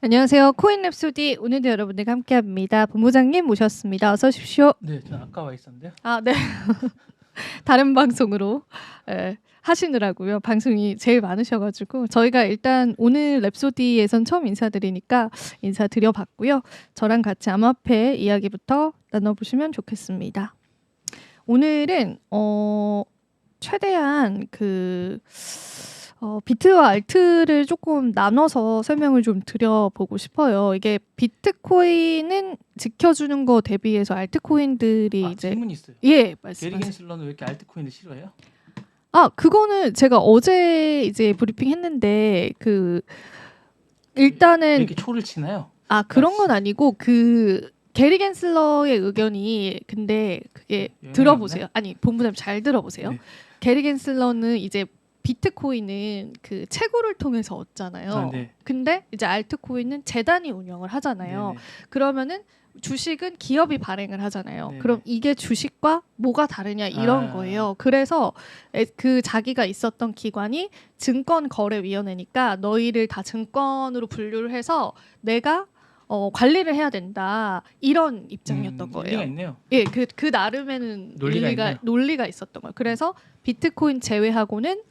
안녕하세요. 코인 랩소디 오늘도 여러분들과 함께합니다. 본부장님 모셨습니다. 어서 오십시오. 네, 저 아까 와 있었는데요. 아, 네. 다른 방송으로 하시느라고요. 방송이 제일 많으셔가지고 저희가 일단 오늘 랩소디에선 처음 인사드리니까 인사드려봤고요. 저랑 같이 암호화폐 이야기부터 나눠보시면 좋겠습니다. 오늘은 최대한 비트와 알트를 조금 나눠서 설명을 좀 드려보고 싶어요. 이게 비트코인은 지켜주는 거 대비해서 알트코인들이 이제 질문 있어요. 예, 게리 말씀하세요. 겐슬러는 왜 이렇게 알트코인을 싫어해요? 그거는 제가 어제 이제 브리핑 했는데 왜 일단은 이렇게 초를 치나요? 그런 건 아니고 게리 겐슬러의 의견이 근데 그게 영향이 들어보세요. 아니, 본부장님 잘 들어보세요. 네. 게리 겐슬러는 이제 비트코인은 그 채굴을 통해서 얻잖아요. 네. 근데 이제 알트코인은 재단이 운영을 하잖아요. 네네. 그러면은 주식은 기업이 발행을 하잖아요. 네네. 그럼 이게 주식과 뭐가 다르냐 이런 거예요. 그래서 그 자기가 있었던 기관이 증권거래위원회니까 너희를 다 증권으로 분류를 해서 내가 관리를 해야 된다 이런 입장이었던 거예요. 논리가 있네요. 예, 그 나름에는 논리가 있었던 거예요. 그래서 비트코인 제외하고는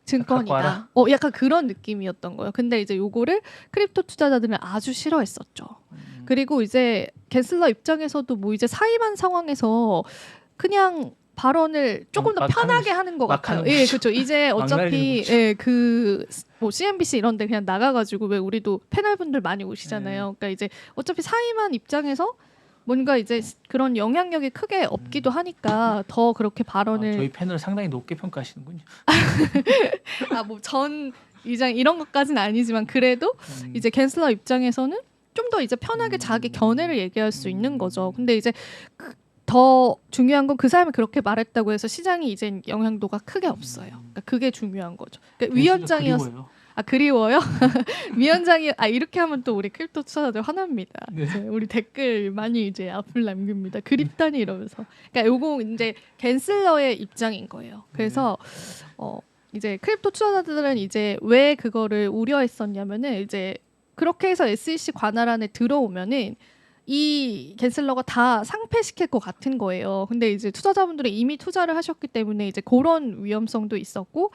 증권이다. 약간 그런 느낌이었던 거예요. 근데 이제 요거를 크립토 투자자들은 아주 싫어했었죠. 그리고 이제 겐슬러 입장에서도 뭐 이제 사임한 상황에서 그냥 발언을 조금 더 편하게 하는 것 같아요. 예, 그렇죠. 이제 어차피 뭐 CNBC 이런데 그냥 나가가지고 왜 우리도 패널분들 많이 오시잖아요. 그러니까 이제 어차피 사임한 입장에서 뭔가 이제 그런 영향력이 크게 없기도 하니까 더 그렇게 발언을 저희 패널 상당히 높게 평가하시는군요. 뭐 전 의장 이런 것까지는 아니지만 그래도 이제 겐슬러 입장에서는 좀 더 이제 편하게 자기 견해를 얘기할 수 있는 거죠. 근데 이제 더 중요한 건 그 사람이 그렇게 말했다고 해서 시장이 이제 영향도가 크게 없어요. 그러니까 그게 중요한 거죠. 그러니까 위원장이었어요. 그리워요? 위원장이 이렇게 하면 또 우리 크립토 투자자들 화납니다. 네. 우리 댓글 많이 이제 악플 남깁니다. 그립다니 이러면서. 그러니까 요거 이제 겐슬러의 입장인 거예요. 그래서 이제 크립토 투자자들은 이제 왜 그거를 우려했었냐면은 이제 그렇게 해서 SEC 관할 안에 들어오면은 이 겐슬러가 다 상폐시킬 것 같은 거예요. 근데 이제 투자자분들이 이미 투자를 하셨기 때문에 이제 그런 위험성도 있었고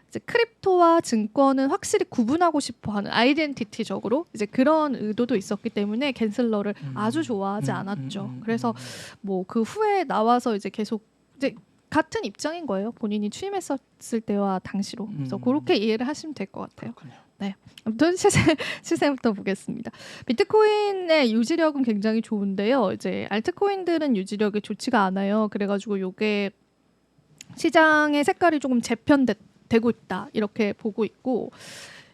이제 크립토와 증권은 확실히 구분하고 싶어하는 아이덴티티적으로 이제 그런 의도도 있었기 때문에 겐슬러를 아주 좋아하지 않았죠. 그래서 뭐 그 후에 나와서 이제 계속 이제 같은 입장인 거예요. 본인이 취임했었을 때와 당시로. 그래서 그렇게 이해를 하시면 될 것 같아요. 그렇군요. 네. 아무튼 시세부터 보겠습니다. 비트코인의 유지력은 굉장히 좋은데요. 이제 알트코인들은 유지력이 좋지가 않아요. 그래가지고 요게 시장의 색깔이 조금 재편되고 있다 이렇게 보고 있고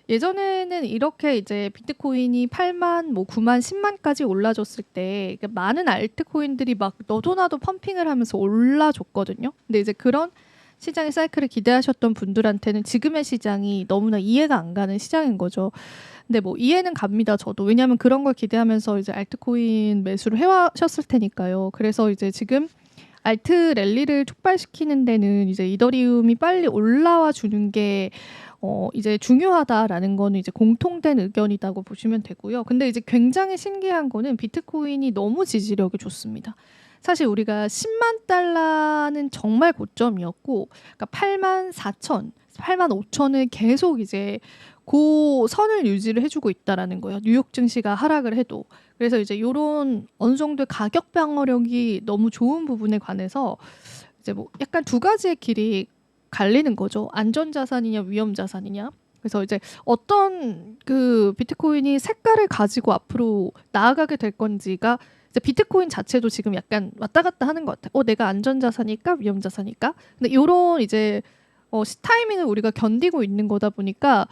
예전에는 이렇게 이제 비트코인이 8만, 뭐 9만, 10만까지 올라줬을 때 많은 알트코인들이 막 너도 나도 펌핑을 하면서 올라줬거든요. 근데 이제 그런 시장의 사이클을 기대하셨던 분들한테는 지금의 시장이 너무나 이해가 안 가는 시장인 거죠. 근데 뭐 이해는 갑니다. 저도. 왜냐하면 그런 걸 기대하면서 이제 알트코인 매수를 해와셨을 테니까요. 그래서 이제 지금 알트 랠리를 촉발시키는 데는 이제 이더리움이 빨리 올라와 주는 게 이제 중요하다라는 거는 이제 공통된 의견이라고 보시면 되고요. 근데 이제 굉장히 신기한 거는 비트코인이 너무 지지력이 좋습니다. 사실 우리가 10만 달러는 정말 고점이었고, 그러니까 8만 4천, 8만 5천을 계속 이제 그 선을 유지를 해주고 있다라는 거예요. 뉴욕 증시가 하락을 해도. 그래서 이제 이런 어느 정도의 가격 방어력이 너무 좋은 부분에 관해서 이제 뭐 약간 두 가지의 길이 갈리는 거죠. 안전자산이냐 위험자산이냐. 그래서 이제 어떤 그 비트코인이 색깔을 가지고 앞으로 나아가게 될 건지가 이제 비트코인 자체도 지금 약간 왔다 갔다 하는 것 같아요. 내가 안전자산일까 위험자산일까? 근데 이런 이제 타이밍을 우리가 견디고 있는 거다 보니까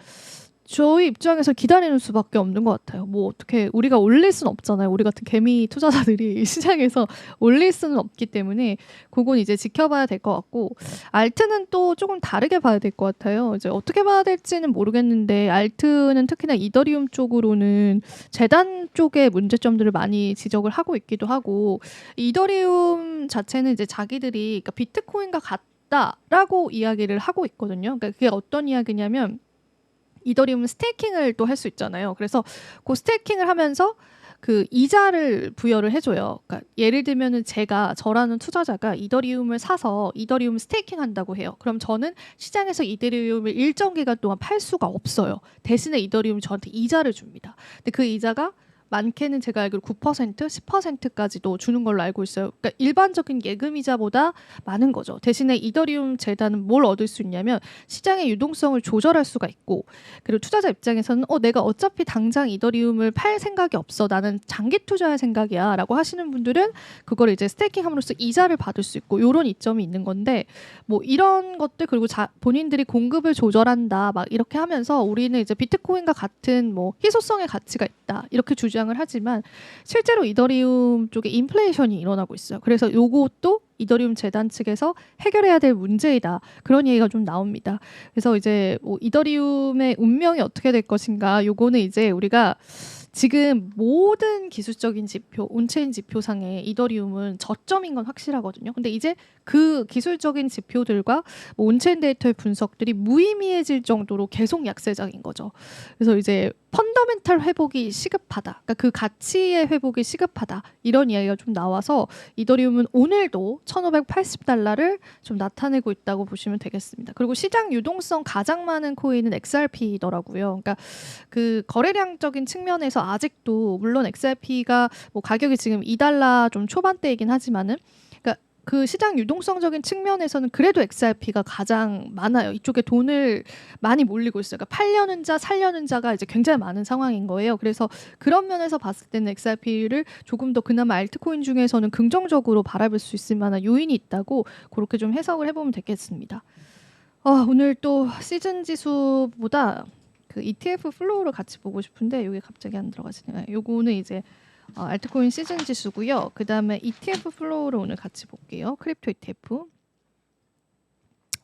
저희 입장에서 기다리는 수밖에 없는 것 같아요. 뭐 어떻게 우리가 올릴 수는 없잖아요. 우리 같은 개미 투자자들이 시장에서 올릴 수는 없기 때문에 그건 이제 지켜봐야 될 것 같고 알트는 또 조금 다르게 봐야 될 것 같아요. 이제 어떻게 봐야 될지는 모르겠는데 알트는 특히나 이더리움 쪽으로는 재단 쪽의 문제점들을 많이 지적을 하고 있기도 하고 이더리움 자체는 이제 자기들이 그러니까 비트코인과 같다라고 이야기를 하고 있거든요. 그러니까 그게 어떤 이야기냐면 이더리움 스테이킹을 또 할 수 있잖아요. 그래서 그 스테이킹을 하면서 그 이자를 부여를 해줘요. 그러니까 예를 들면은 저라는 투자자가 이더리움을 사서 이더리움 스테이킹 한다고 해요. 그럼 저는 시장에서 이더리움을 일정 기간 동안 팔 수가 없어요. 대신에 이더리움 저한테 이자를 줍니다. 근데 그 이자가 많게는 제가 알기로 9%, 10%까지도 주는 걸로 알고 있어요. 그러니까 일반적인 예금 이자보다 많은 거죠. 대신에 이더리움 재단은 뭘 얻을 수 있냐면 시장의 유동성을 조절할 수가 있고, 그리고 투자자 입장에서는 내가 어차피 당장 이더리움을 팔 생각이 없어. 나는 장기 투자할 생각이야. 라고 하시는 분들은 그걸 이제 스테이킹 함으로써 이자를 받을 수 있고, 이런 이점이 있는 건데, 뭐 이런 것들, 그리고 본인들이 공급을 조절한다. 막 이렇게 하면서 우리는 이제 비트코인과 같은 뭐 희소성의 가치가 있다. 이렇게 주장을 하지만 실제로 이더리움 쪽에 인플레이션이 일어나고 있어요. 그래서 요것도 이더리움 재단 측에서 해결해야 될 문제이다. 그런 얘기가 좀 나옵니다. 그래서 이제 뭐 이더리움의 운명이 어떻게 될 것인가, 요거는 이제 우리가 지금 모든 기술적인 지표, 온체인 지표상에 이더리움은 저점인 건 확실하거든요. 근데 이제 그 기술적인 지표들과 뭐 온체인 데이터의 분석들이 무의미해질 정도로 계속 약세장인 거죠. 그래서 이제 펀더멘탈 회복이 시급하다. 그러니까 그 가치의 회복이 시급하다. 이런 이야기가 좀 나와서 이더리움은 오늘도 1,580달러를 좀 나타내고 있다고 보시면 되겠습니다. 그리고 시장 유동성 가장 많은 코인은 XRP더라고요. 그러니까 그 거래량적인 측면에서 아직도 물론 XRP가 뭐 가격이 지금 2달러 좀 초반대이긴 하지만은, 그러니까 그 시장 유동성적인 측면에서는 그래도 XRP가 가장 많아요. 이쪽에 돈을 많이 몰리고 있어요. 그러니까 팔려는 자, 살려는 자가 이제 굉장히 많은 상황인 거예요. 그래서 그런 면에서 봤을 때는 XRP를 조금 더 그나마 알트코인 중에서는 긍정적으로 바라볼 수 있을 만한 요인이 있다고 그렇게 좀 해석을 해보면 되겠습니다. 오늘 또 시즌 지수보다 그 ETF 플로우를 같이 보고 싶은데 이게 갑자기 안 들어가지네요. 요거는 이제 알트코인 시즌 지수고요. 그 다음에 ETF 플로우를 오늘 같이 볼게요. 크립토 ETF.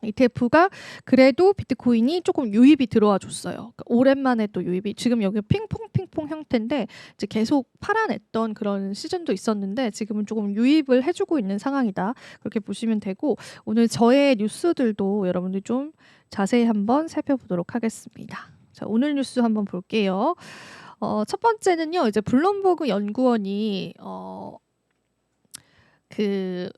ETF가 그래도 비트코인이 조금 유입이 들어와 줬어요. 그러니까 오랜만에 또 유입이, 지금 여기 핑퐁 형태인데 이제 계속 팔아냈던 그런 시즌도 있었는데 지금은 조금 유입을 해주고 있는 상황이다. 그렇게 보시면 되고, 오늘 저의 뉴스들도 여러분들 좀 자세히 한번 살펴보도록 하겠습니다. 자, 오늘 뉴스 한번 볼게요. 첫 번째는요, 이제 블룸버그 연구원이 그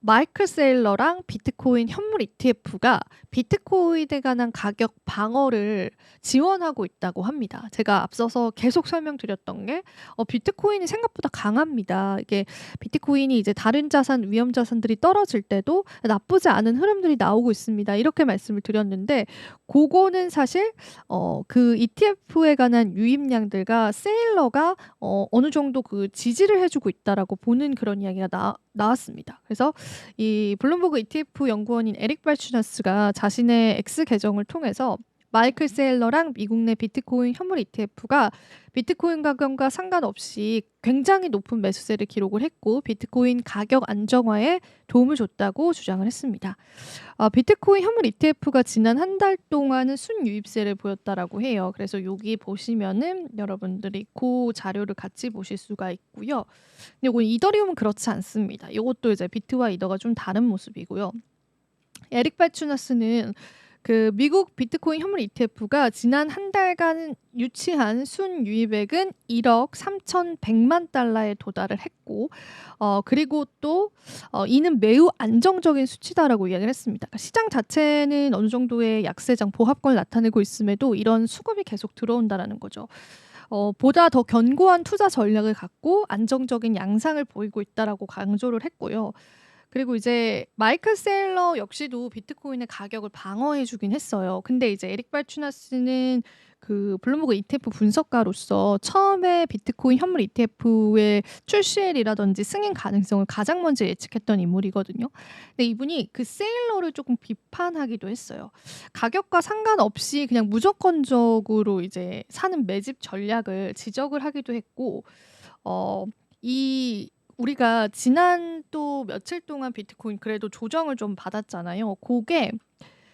마이클 세일러랑 비트코인 현물 ETF가 비트코인에 관한 가격 방어를 지원하고 있다고 합니다. 제가 앞서서 계속 설명드렸던 게 비트코인이 생각보다 강합니다. 이게 비트코인이 이제 다른 자산, 위험 자산들이 떨어질 때도 나쁘지 않은 흐름들이 나오고 있습니다. 이렇게 말씀을 드렸는데, 그거는 사실 그 ETF에 관한 유입량들과 세일러가 어느 정도 그 지지를 해주고 있다라고 보는 그런 이야기가 나왔습니다. 그래서 이 블룸버그 ETF 연구원인 에릭 발추나스가 자신의 X 계정을 통해서 마이클 세일러랑 미국 내 비트코인 현물 ETF가 비트코인 가격과 상관없이 굉장히 높은 매수세를 기록을 했고 비트코인 가격 안정화에 도움을 줬다고 주장을 했습니다. 비트코인 현물 ETF가 지난 한 달 동안은 순유입세를 보였다라고 해요. 그래서 여기 보시면은 여러분들이 그 자료를 같이 보실 수가 있고요. 근데 이건 이더리움은 그렇지 않습니다. 이것도 이제 비트와 이더가 좀 다른 모습이고요. 에릭 발추나스는 그 미국 비트코인 현물 ETF가 지난 한 달간 유치한 순유입액은 1억 3,100만 달러에 도달을 했고, 그리고 또 이는 매우 안정적인 수치다라고 이야기를 했습니다. 그러니까 시장 자체는 어느 정도의 약세장 보합권을 나타내고 있음에도 이런 수급이 계속 들어온다라는 거죠. 보다 더 견고한 투자 전략을 갖고 안정적인 양상을 보이고 있다라고 강조를 했고요. 그리고 이제 마이클 세일러 역시도 비트코인의 가격을 방어해주긴 했어요. 근데 이제 에릭 발추나스는 그 블룸버그 ETF 분석가로서 처음에 비트코인 현물 ETF의 출시일이라든지 승인 가능성을 가장 먼저 예측했던 인물이거든요. 근데 이분이 그 세일러를 조금 비판하기도 했어요. 가격과 상관없이 그냥 무조건적으로 이제 사는 매집 전략을 지적을 하기도 했고, 우리가 지난 또 며칠 동안 비트코인 그래도 조정을 좀 받았잖아요. 그게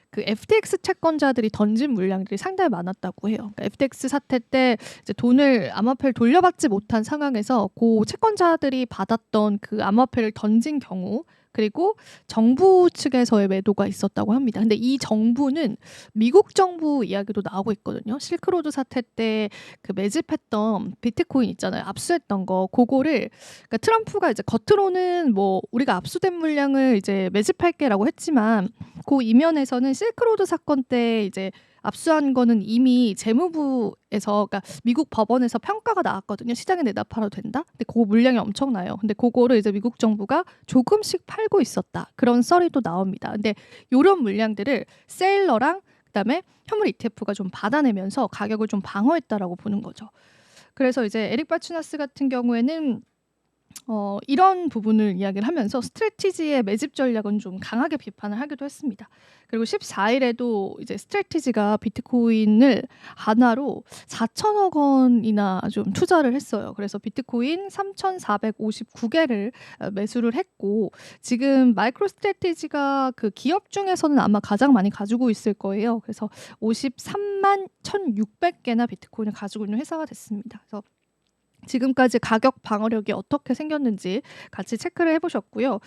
그 FTX 채권자들이 던진 물량들이 상당히 많았다고 해요. 그러니까 FTX 사태 때 이제 돈을 암호화폐를 돌려받지 못한 상황에서 그 채권자들이 받았던 그 암호화폐를 던진 경우, 그리고 정부 측에서의 매도가 있었다고 합니다. 근데 이 정부는 미국 정부 이야기도 나오고 있거든요. 실크로드 사태 때 그 매집했던 비트코인 있잖아요. 압수했던 거, 그거를 그러니까 트럼프가 이제 겉으로는 뭐 우리가 압수된 물량을 이제 매집할게라고 했지만 그 이면에서는 실크로드 사건 때 이제 압수한 거는 이미 재무부에서 그러니까 미국 법원에서 평가가 나왔거든요. 시장에 내다 팔아도 된다. 근데 그 물량이 엄청나요. 근데 그거를 이제 미국 정부가 조금씩 팔고 있었다. 그런 썰이 또 나옵니다. 근데 이런 물량들을 셀러랑 그다음에 현물 ETF가 좀 받아내면서 가격을 좀 방어했다라고 보는 거죠. 그래서 이제 에릭 바추나스 같은 경우에는 이런 부분을 이야기를 하면서 스트래티지의 매집 전략은 좀 강하게 비판을 하기도 했습니다. 그리고 14일에도 이제 스트래티지가 비트코인을 하나로 4천억 원이나 좀 투자를 했어요. 그래서 비트코인 3,459개를 매수를 했고 지금 마이크로 스트래티지가 그 기업 중에서는 아마 가장 많이 가지고 있을 거예요. 그래서 53만 1,600개나 비트코인을 가지고 있는 회사가 됐습니다. 그래서 지금까지 가격 방어력이 어떻게 생겼는지 같이 체크를 해보셨고요.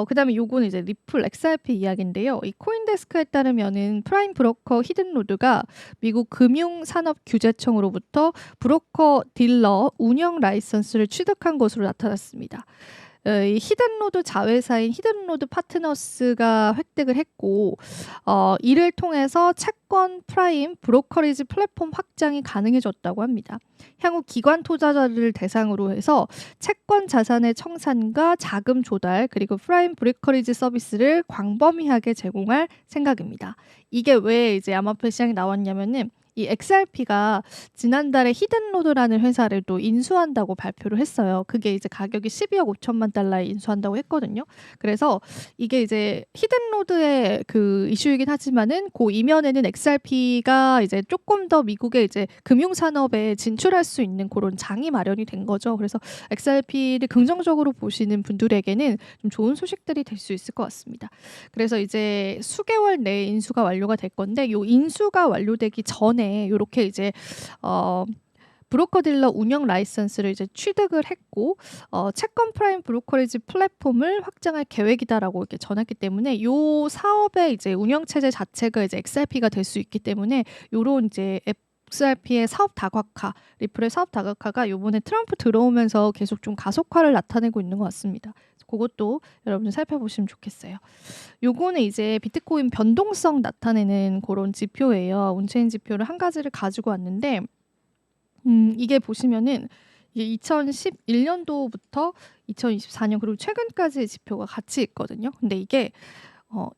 그다음에 요거는 이제 리플 XRP 이야기인데요. 이 코인데스크에 따르면은 프라임 브로커 히든로드가 미국 금융산업규제청으로부터 브로커 딜러 운영 라이선스를 취득한 것으로 나타났습니다. 이 히든로드 자회사인 히든로드 파트너스가 획득을 했고 이를 통해서 채권 프라임 브로커리지 플랫폼 확장이 가능해졌다고 합니다. 향후 기관 투자자를 대상으로 해서 채권 자산의 청산과 자금 조달 그리고 프라임 브로커리지 서비스를 광범위하게 제공할 생각입니다. 이게 왜 이제 암호화폐 시장에 나왔냐면은 이 XRP가 지난달에 히든로드라는 회사를 또 인수한다고 발표를 했어요. 그게 이제 가격이 12억 5천만 달러에 인수한다고 했거든요. 그래서 이게 이제 히든로드의 그 이슈이긴 하지만은 그 이면에는 XRP가 이제 조금 더 미국의 이제 금융 산업에 진출할 수 있는 그런 장이 마련이 된 거죠. 그래서 XRP를 긍정적으로 보시는 분들에게는 좀 좋은 소식들이 될 수 있을 것 같습니다. 그래서 이제 수개월 내에 인수가 완료가 될 건데 요 인수가 완료되기 전에 이렇게 이제 브로커 딜러 운영 라이선스를 이제 취득을 했고 채권 프라임 브로커리지 플랫폼을 확장할 계획이다라고 이렇게 전했기 때문에 이 사업의 이제 운영 체제 자체가 이제 XRP가 될 수 있기 때문에 요런 이제 XRP의 사업 다각화, 리플의 사업 다각화가 이번에 트럼프 들어오면서 계속 좀 가속화를 나타내고 있는 것 같습니다. 그것도 여러분들 살펴보시면 좋겠어요. 요거는 이제 비트코인 변동성 나타내는 그런 지표예요. 온체인 지표를 한 가지를 가지고 왔는데 이게 보시면은 이게 2011년도부터 2024년 그리고 최근까지의 지표가 같이 있거든요. 근데 이게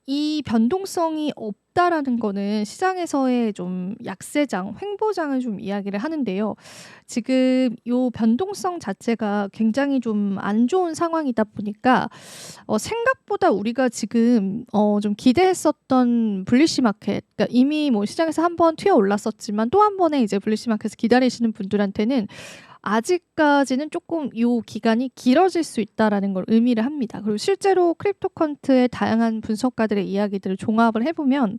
이 변동성이 없다라는 거는 시장에서의 좀 약세장, 횡보장을 좀 이야기를 하는데요. 지금 이 변동성 자체가 굉장히 좀 안 좋은 상황이다 보니까 생각보다 우리가 지금 좀 기대했었던 불리시 마켓, 그러니까 이미 뭐 시장에서 한번 튀어 올랐었지만 또 한 번의 이제 불리시 마켓을 기다리시는 분들한테는 아직까지는 조금 이 기간이 길어질 수 있다라는 걸 의미를 합니다. 그리고 실제로 크립토컨트의 다양한 분석가들의 이야기들을 종합을 해보면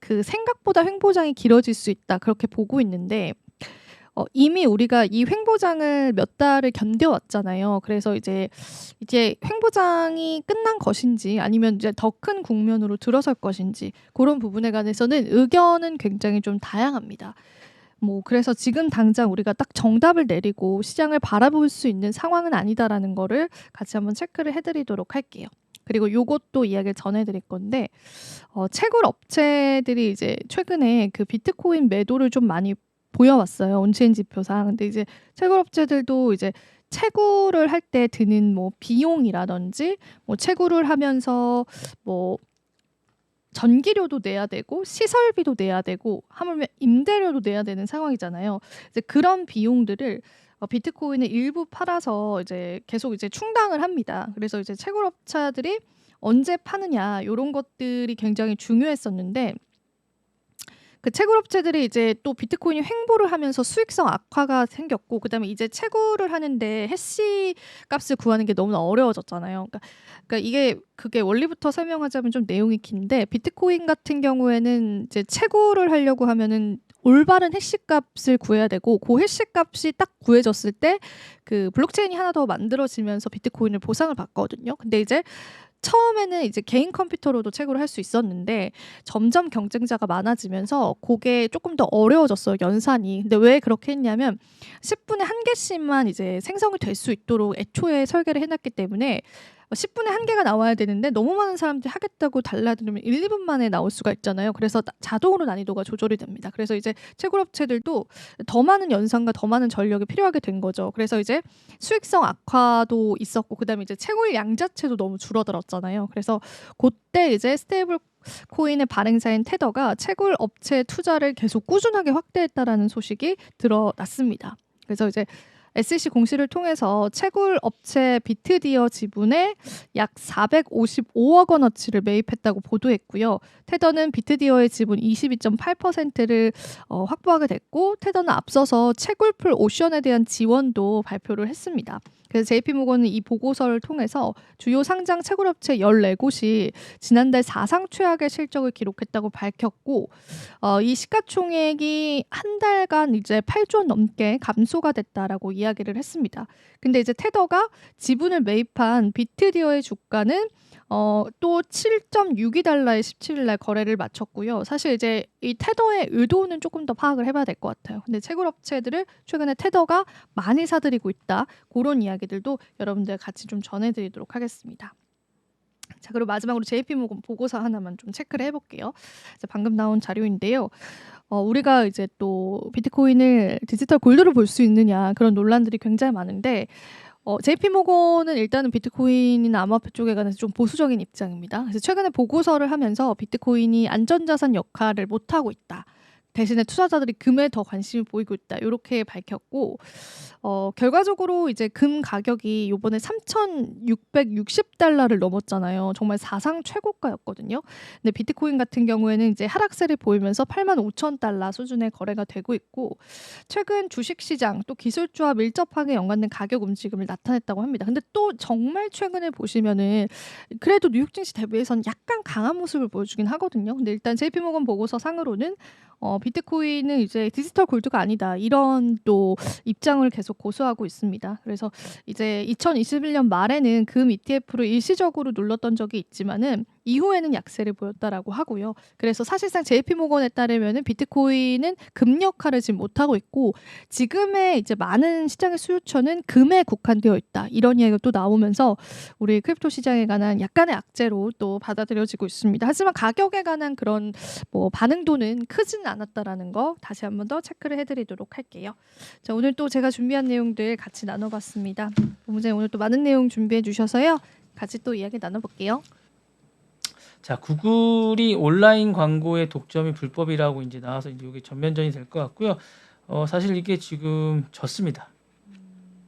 그 생각보다 횡보장이 길어질 수 있다 그렇게 보고 있는데 이미 우리가 이 횡보장을 몇 달을 견뎌왔잖아요. 그래서 이제 횡보장이 끝난 것인지 아니면 이제 더 큰 국면으로 들어설 것인지 그런 부분에 관해서는 의견은 굉장히 좀 다양합니다. 뭐 그래서 지금 당장 우리가 딱 정답을 내리고 시장을 바라볼 수 있는 상황은 아니다라는 거를 같이 한번 체크를 해드리도록 할게요. 그리고 요것도 이야기를 전해드릴 건데 채굴 업체들이 이제 최근에 그 비트코인 매도를 좀 많이 보여왔어요. 온체인 지표상. 근데 이제 채굴 업체들도 이제 채굴을 할 때 드는 뭐 비용이라든지 뭐 채굴을 하면서 뭐 전기료도 내야 되고 시설비도 내야 되고 하물며 임대료도 내야 되는 상황이잖아요. 이제 그런 비용들을 비트코인을 일부 팔아서 이제 계속 이제 충당을 합니다. 그래서 이제 채굴업체들이 언제 파느냐 이런 것들이 굉장히 중요했었는데 그 채굴업체들이 이제 또 비트코인이 횡보를 하면서 수익성 악화가 생겼고 그다음에 이제 채굴을 하는데 해시 값을 구하는 게 너무 어려워졌잖아요. 그러니까 이게 그게 원리부터 설명하자면 좀 내용이 긴데 비트코인 같은 경우에는 이제 채굴을 하려고 하면은 올바른 해시 값을 구해야 되고 그 해시 값이 딱 구해졌을 때 그 블록체인이 하나 더 만들어지면서 비트코인을 보상을 받거든요. 근데 이제 처음에는 이제 개인 컴퓨터로도 채굴을 할 수 있었는데 점점 경쟁자가 많아지면서 그게 조금 더 어려워졌어요, 연산이. 근데 왜 그렇게 했냐면 10분에 한 개씩만 이제 생성이 될 수 있도록 애초에 설계를 해놨기 때문에 10분에 한 개가 나와야 되는데 너무 많은 사람들이 하겠다고 달라들면 1, 2분 만에 나올 수가 있잖아요. 그래서 자동으로 난이도가 조절이 됩니다. 그래서 이제 채굴업체들도 더 많은 연산과 더 많은 전력이 필요하게 된 거죠. 그래서 이제 수익성 악화도 있었고 그다음에 이제 채굴 양 자체도 너무 줄어들었잖아요. 그래서 그때 이제 스테이블 코인의 발행사인 테더가 채굴 업체 투자를 계속 꾸준하게 확대했다라는 소식이 드러났습니다. 그래서 이제 SEC 공시를 통해서 채굴 업체 비트디어 지분에 약 455억 원어치를 매입했다고 보도했고요. 테더는 비트디어의 지분 22.8%를 확보하게 됐고 테더는 앞서서 채굴풀 오션에 대한 지원도 발표를 했습니다. 그래서 JP모건은 이 보고서를 통해서 주요 상장 채굴업체 14곳이 지난달 사상 최악의 실적을 기록했다고 밝혔고 이 시가총액이 한 달간 이제 8조 원 넘게 감소가 됐다라고 이야기를 했습니다. 근데 이제 테더가 지분을 매입한 비트디어의 주가는 또 7.62달러에 17일 날 거래를 마쳤고요. 사실 이제 이 테더의 의도는 조금 더 파악을 해봐야 될 것 같아요. 근데 채굴업체들을 최근에 테더가 많이 사들이고 있다. 그런 이야기들도 여러분들 같이 좀 전해드리도록 하겠습니다. 자, 그리고 마지막으로 JP모건 보고서 하나만 좀 체크를 해볼게요. 방금 나온 자료인데요. 우리가 이제 또 비트코인을 디지털 골드로 볼 수 있느냐 그런 논란들이 굉장히 많은데 JP모건은 일단은 비트코인이나 암호화폐 쪽에 관해서 좀 보수적인 입장입니다. 그래서 최근에 보고서를 하면서 비트코인이 안전자산 역할을 못하고 있다. 대신에 투자자들이 금에 더 관심을 보이고 있다. 이렇게 밝혔고 결과적으로 이제 금 가격이 이번에 3,660달러를 넘었잖아요. 정말 사상 최고가였거든요. 근데 비트코인 같은 경우에는 이제 하락세를 보이면서 85,000달러 수준의 거래가 되고 있고 최근 주식시장 또 기술주와 밀접하게 연관된 가격 움직임을 나타냈다고 합니다. 근데 또 정말 최근에 보시면은 그래도 뉴욕 증시 대비해서는 약간 강한 모습을 보여주긴 하거든요. 근데 일단 JP모건 보고서 상으로는 비트코인은 이제 디지털 골드가 아니다. 이런 또 입장을 계속 고수하고 있습니다. 그래서 이제 2021년 말에는 금 ETF로 일시적으로 눌렀던 적이 있지만은 이후에는 약세를 보였다라고 하고요. 그래서 사실상 JP모건에 따르면은 비트코인은 금 역할을 지금 못하고 있고 지금의 이제 많은 시장의 수요처는 금에 국한되어 있다. 이런 이야기가 또 나오면서 우리 크립토 시장에 관한 약간의 악재로 또 받아들여지고 있습니다. 하지만 가격에 관한 그런 뭐 반응도는 크지는 않았다라는 거 다시 한번 더 체크를 해드리도록 할게요. 자, 오늘 또 제가 준비한 내용들 같이 나눠봤습니다. 본부장님 오늘 또 많은 내용 준비해 주셔서요. 같이 또 이야기 나눠볼게요. 자, 구글이 온라인 광고의 독점이 불법이라고 이제 나와서 이제 이게 전면전이 될 것 같고요. 사실 이게 지금 졌습니다.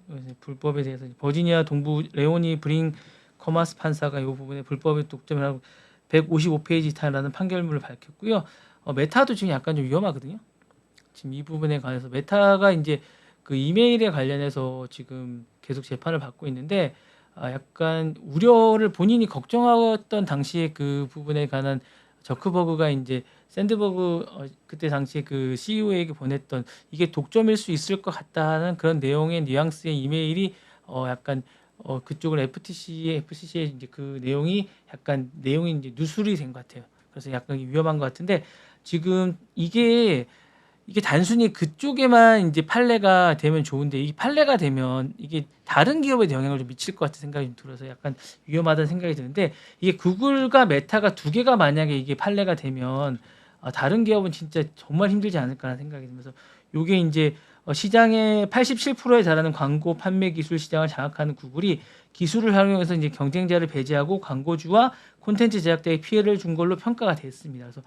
그래서 불법에 대해서 버지니아 동부 레오니 브링 커머스 판사가 이 부분에 불법의 독점이라고 155페이지타라는 판결문을 밝혔고요. 메타도 지금 약간 좀 위험하거든요. 지금 이 부분에 관해서 메타가 이제 그 이메일에 관련해서 지금 계속 재판을 받고 있는데 약간 우려를 본인이 걱정하던 당시에 그 부분에 관한 저크버그가 이제 샌드버그 그때 당시에 그 CEO에게 보냈던 이게 독점일 수 있을 것 같다는 그런 내용의 뉘앙스의 이메일이 약간 그쪽은 FTC의 이제 그 내용이 약간 내용이 이제 누설이 된 것 같아요. 그래서 약간 위험한 것 같은데 지금 이게 단순히 그쪽에만 이제 판례가 되면 좋은데 이 판례가 되면 이게 다른 기업에 영향을 좀 미칠 것 같은 생각이 좀 들어서 약간 위험하다는 생각이 드는데 이게 구글과 메타가 두 개가 만약에 이게 판례가 되면 다른 기업은 진짜 정말 힘들지 않을까라는 생각이 들면서 이게 이제 시장의 87%에 달하는 광고 판매 기술 시장을 장악하는 구글이 기술을 활용해서 이제 경쟁자를 배제하고 광고주와 콘텐츠 제작자에 피해를 준 걸로 평가가 됐습니다. 그래서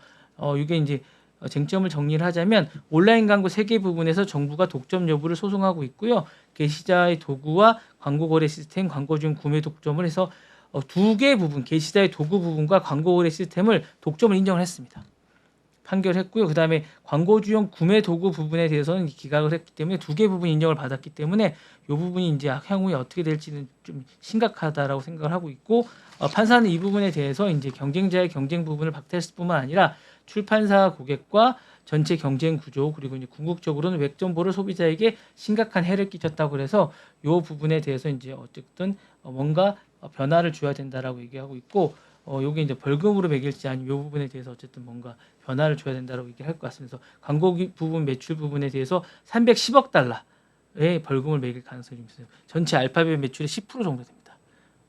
이게 이제 쟁점을 정리를 하자면 온라인 광고 3개 부분에서 정부가 독점 여부를 소송하고 있고요. 게시자의 도구와 광고 거래 시스템, 광고중 구매 독점을 해서 2개 부분, 게시자의 도구 부분과 광고 거래 시스템을 독점을 인정을 했습니다. 판결했고요. 그다음에 광고주용 구매 도구 부분에 대해서는 기각을 했기 때문에 2개 부분 인정을 받았기 때문에 이 부분이 이제 향후에 어떻게 될지는 좀 심각하다라고 생각을 하고 있고 판사는 이 부분에 대해서 이제 경쟁자의 경쟁 부분을 박탈했을 뿐만 아니라 출판사 고객과 전체 경쟁 구조 그리고 이제 궁극적으로는 웹정보를 소비자에게 심각한 해를 끼쳤다고 그래서 이 부분에 대해서 이제 어쨌든 뭔가 변화를 줘야 된다라고 얘기하고 있고 요게 이제 벌금으로 매길지 아니면 요 부분에 대해서 어쨌든 뭔가 변화를 줘야 된다라고 얘기할 것 같습니다. 그래서 광고 부분 매출 부분에 대해서 310억 달러의 벌금을 매길 가능성이 좀 있어요. 전체 알파벳 매출의 10% 정도 됩니다.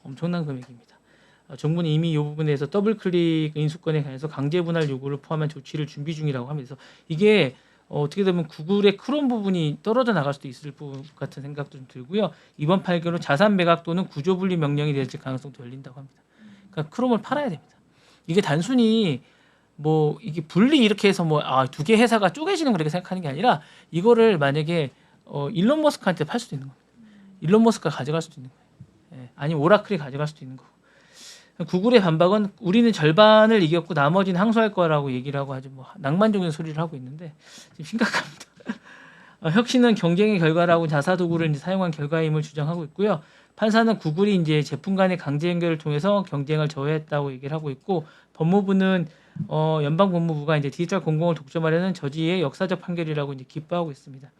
엄청난 금액입니다. 정부는 이미 이 부분에 대해서 더블클릭 인수권에 관해서 강제 분할 요구를 포함한 조치를 준비 중이라고 하면서 이게 어떻게 되면 구글의 크롬 부분이 떨어져 나갈 수도 있을 것 같은 생각도 좀 들고요. 이번 판결로 자산 매각 또는 구조 분리 명령이 내려질 가능성도 열린다고 합니다. 그러니까 크롬을 팔아야 됩니다. 이게 단순히 뭐 이게 분리 이렇게 해서 뭐 두 개 회사가 쪼개지는 그렇게 생각하는 게 아니라 이거를 만약에 일론 머스크한테 팔 수도 있는 겁니다. 일론 머스크가 가져갈 수도 있는 거예요. 예, 아니면 오라클이 가져갈 수도 있는 거고. 구글의 반박은 우리는 절반을 이겼고 나머지는 항소할 거라고 얘기를 하고 아주 뭐 낭만적인 소리를 하고 있는데 지금 심각합니다. 혁신은 경쟁의 결과라고 자사 도구를 이제 사용한 결과임을 주장하고 있고요. 판사는 구글이 이제 제품 간의 강제 연결을 통해서 경쟁을 저해했다고 얘기를 하고 있고 법무부는 연방법무부가 이제 디지털 공공을 독점하려는 저지의 역사적 판결이라고 이제 기뻐하고 있습니다.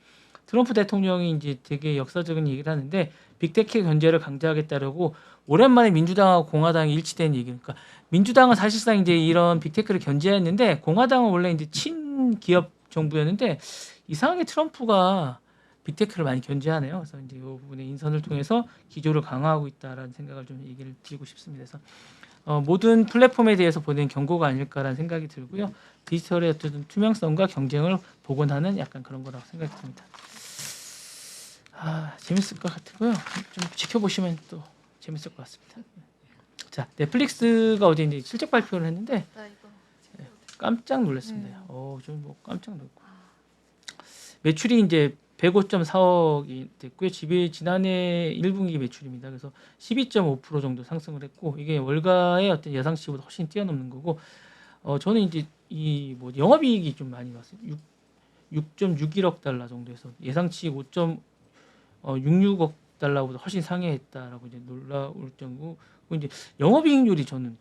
트럼프 대통령이 이제 되게 역사적인 얘기를 하는데 빅테크 견제를 강조하겠다라고 오랜만에 민주당하고 공화당이 일치된 얘기니까 민주당은 사실상 이제 이런 빅테크를 견제했는데 공화당은 원래 이제 친기업 정부였는데 이상하게 트럼프가 빅테크를 많이 견제하네요. 그래서 이제 이 부분의 인선을 통해서 기조를 강화하고 있다라는 생각을 좀 얘기를 드리고 싶습니다. 그래서 모든 플랫폼에 대해서 보낸 경고가 아닐까라는 생각이 들고요. 디지털의 어떤 투명성과 경쟁을 복원하는 약간 그런 거라고 생각이 듭니다. 재밌을 것 같고요. 좀 지켜보시면 또 재밌을 것 같습니다. 자, 넷플릭스가 어제 이제 실적 발표를 했는데 깜짝 놀랐습니다. 좀 뭐 깜짝 놀랐고 매출이 이제 105.4억이 됐고요. 지난해 1분기 매출입니다. 그래서 12.5% 정도 상승을 했고 이게 월가의 어떤 예상치보다 훨씬 뛰어넘는 거고 저는 이제 이 뭐 영업이익이 좀 많이 나왔어요. 6.61억 달러 정도에서 예상치 5.66억 달러보다 훨씬 상회했다라고 이제 놀라울 정도. 이제 영업이익률이 저는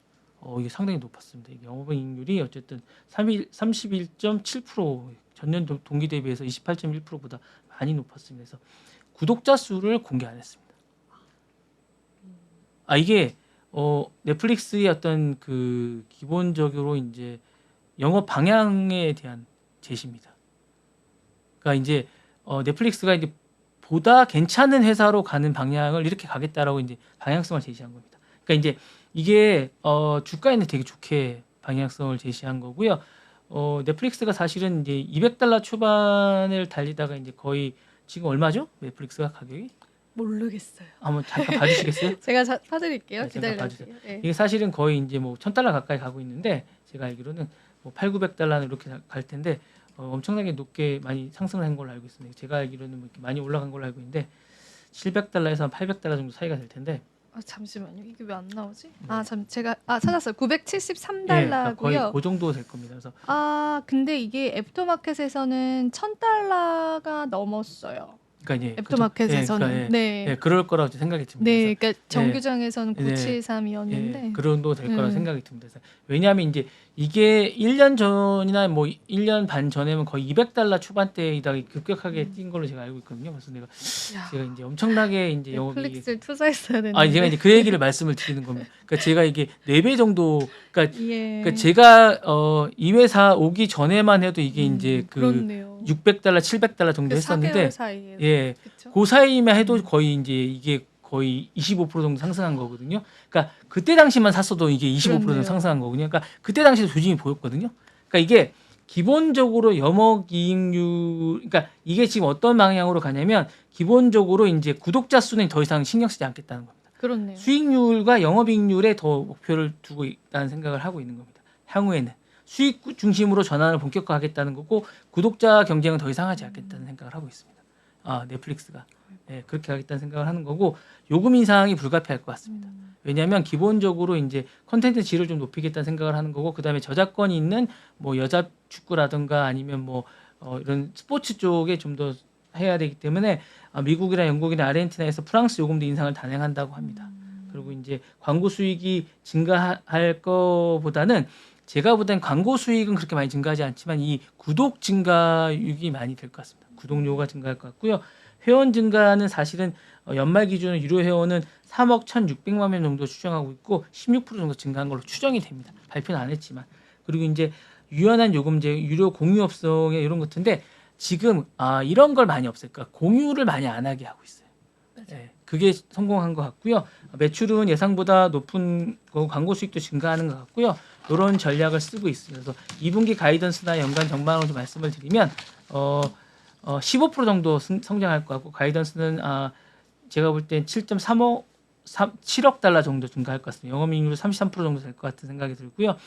이게 상당히 높았습니다. 이게 영업이익률이 어쨌든 31.7% 전년 동기 대비해서 28.1%보다 많이 높았습니다. 그래서 구독자 수를 공개 안 했습니다. 이게 넷플릭스의 어떤 그 기본적으로 이제 영업 방향에 대한 제시입니다. 그러니까 이제 넷플릭스가 이제 보다 괜찮은 회사로 가는 방향을 이렇게 가겠다라고 이제 방향성을 제시한 겁니다. 그러니까 이제 이게 주가에는 되게 좋게 방향성을 제시한 거고요. 넷플릭스가 사실은 이제 200달러 초반을 달리다가 이제 거의 지금 얼마죠? 넷플릭스가 가격이? 모르겠어요. 한번 잠깐 봐주시겠어요? 제가 봐드릴게요. 네, 잠깐 기다려주세요. 네. 이게 사실은 거의 이제 뭐 1,000달러 가까이 가고 있는데 제가 알기로는 뭐 800~900달러는 이렇게 갈 텐데 엄청나게 높게 많이 상승을 한 걸로 알고 있습니다. 제가 알기로는 뭐 이렇게 많이 올라간 걸로 알고 있는데 700달러에서 한 800달러 정도 차이가 될 텐데. 잠시만요. 이게 왜 안 나오지? 네. 제가 찾았어요. 예, 그러니까 973달러고요. 거의 그 정도 될 겁니다. 그래서 근데 이게 애프터마켓에서는 1,000달러가 넘었어요. 그러니까 이제 애프터마켓에서는 그러니까 네. 그럴 거라고 생각이 듭니다. 네, 그래서 그러니까 정규장에서는 네. 973이었는데 그 정도 될 거라고 음. 생각이 듭니다. 그래서 왜냐하면 이제 이게 1년 전이나 뭐 1년 반 전에는 거의 200달러 초반대이다 급격하게 뛴 걸로 제가 알고 있거든요. 그래서 제가 이제 엄청나게 이제 영업이 넷플릭스를 투자했어야 되는데. 제가 이제 그 얘기를 말씀을 드리는 겁니다. 그러니까 제가 이게 4배 정도 그러니까, 예. 그러니까 제가 이 회사 오기 전에만 해도 이게 이제 그 그렇네요. 600달러, 700달러 정도 그 했었는데 4개월 사이에. 예. 그쵸? 그 사이만 해도 거의 이제 이게 거의 25% 정도 상승한 거거든요. 그러니까 그때 당시만 샀어도 이게 25% 정도 그렇네요. 상승한 거거든요. 그러니까 그때 당시도 조짐이 보였거든요. 그러니까 이게 기본적으로 영업이익률, 그러니까 이게 지금 어떤 방향으로 가냐면 기본적으로 이제 구독자 수는 더 이상 신경 쓰지 않겠다는 겁니다. 그렇네요. 수익률과 영업이익률에 더 목표를 두고 있다는 생각을 하고 있는 겁니다. 향후에는 수익 중심으로 전환을 본격화하겠다는 거고 구독자 경쟁은 더 이상 하지 않겠다는 생각을 하고 있습니다. 넷플릭스가 그렇게 하겠다는 생각을 하는 거고 요금 인상이 불가피할 것 같습니다. 왜냐하면 기본적으로 이제 컨텐츠 질을 좀 높이겠다는 생각을 하는 거고 그다음에 저작권이 있는 뭐 여자 축구라든가 아니면 뭐 이런 스포츠 쪽에 좀 더 해야 되기 때문에 미국이나 영국이나 아르헨티나에서 프랑스 요금도 인상을 단행한다고 합니다. 그리고 이제 광고 수익이 증가할 거보다는 제가 보기엔 광고 수익은 그렇게 많이 증가하지 않지만 이 구독 증가율이 많이 될 것 같습니다. 구독료가 증가할 것 같고요. 회원 증가는 사실은 연말 기준으로 유료 회원은 3억 1,600만 명 정도 추정하고 있고 16% 정도 증가한 걸로 추정이 됩니다. 발표는 안 했지만. 그리고 이제 유연한 요금제, 유료 공유업성에 이런 것인데 지금 이런 걸 많이 없애요. 그러니까 공유를 많이 안 하게 하고 있어요. 예, 그게 성공한 것 같고요. 매출은 예상보다 높은 거고 광고 수익도 증가하는 것 같고요. 이런 전략을 쓰고 있습니다. 그래서 2분기 가이던스나 연간 전망으로 좀 말씀을 드리면 15% 정도 성장할 것 같고 가이던스는 제가 볼 땐 7억 달러 정도 증가할 것 같습니다. 영업이익률 33% 정도 될 것 같은 생각이 들고요.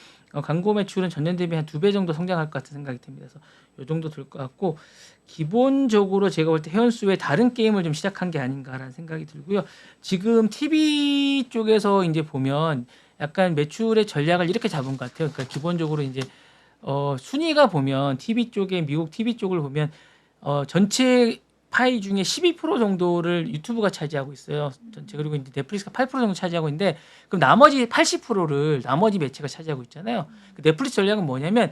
광고 매출은 전년 대비 한 2배 정도 성장할 것 같은 생각이 듭니다. 그래서 이 정도 될 것 같고 기본적으로 제가 볼 때 회원수 외에 다른 게임을 좀 시작한 게 아닌가라는 생각이 들고요. 지금 TV 쪽에서 이제 보면 약간 매출의 전략을 이렇게 잡은 것 같아요. 그러니까 기본적으로 이제 순위가 보면 TV 쪽에 미국 TV 쪽을 보면 전체 파이 중에 12% 정도를 유튜브가 차지하고 있어요. 전체. 그리고 이제 넷플릭스가 8% 정도 차지하고 있는데 그럼 나머지 80%를 나머지 매체가 차지하고 있잖아요. 그 넷플릭스 전략은 뭐냐면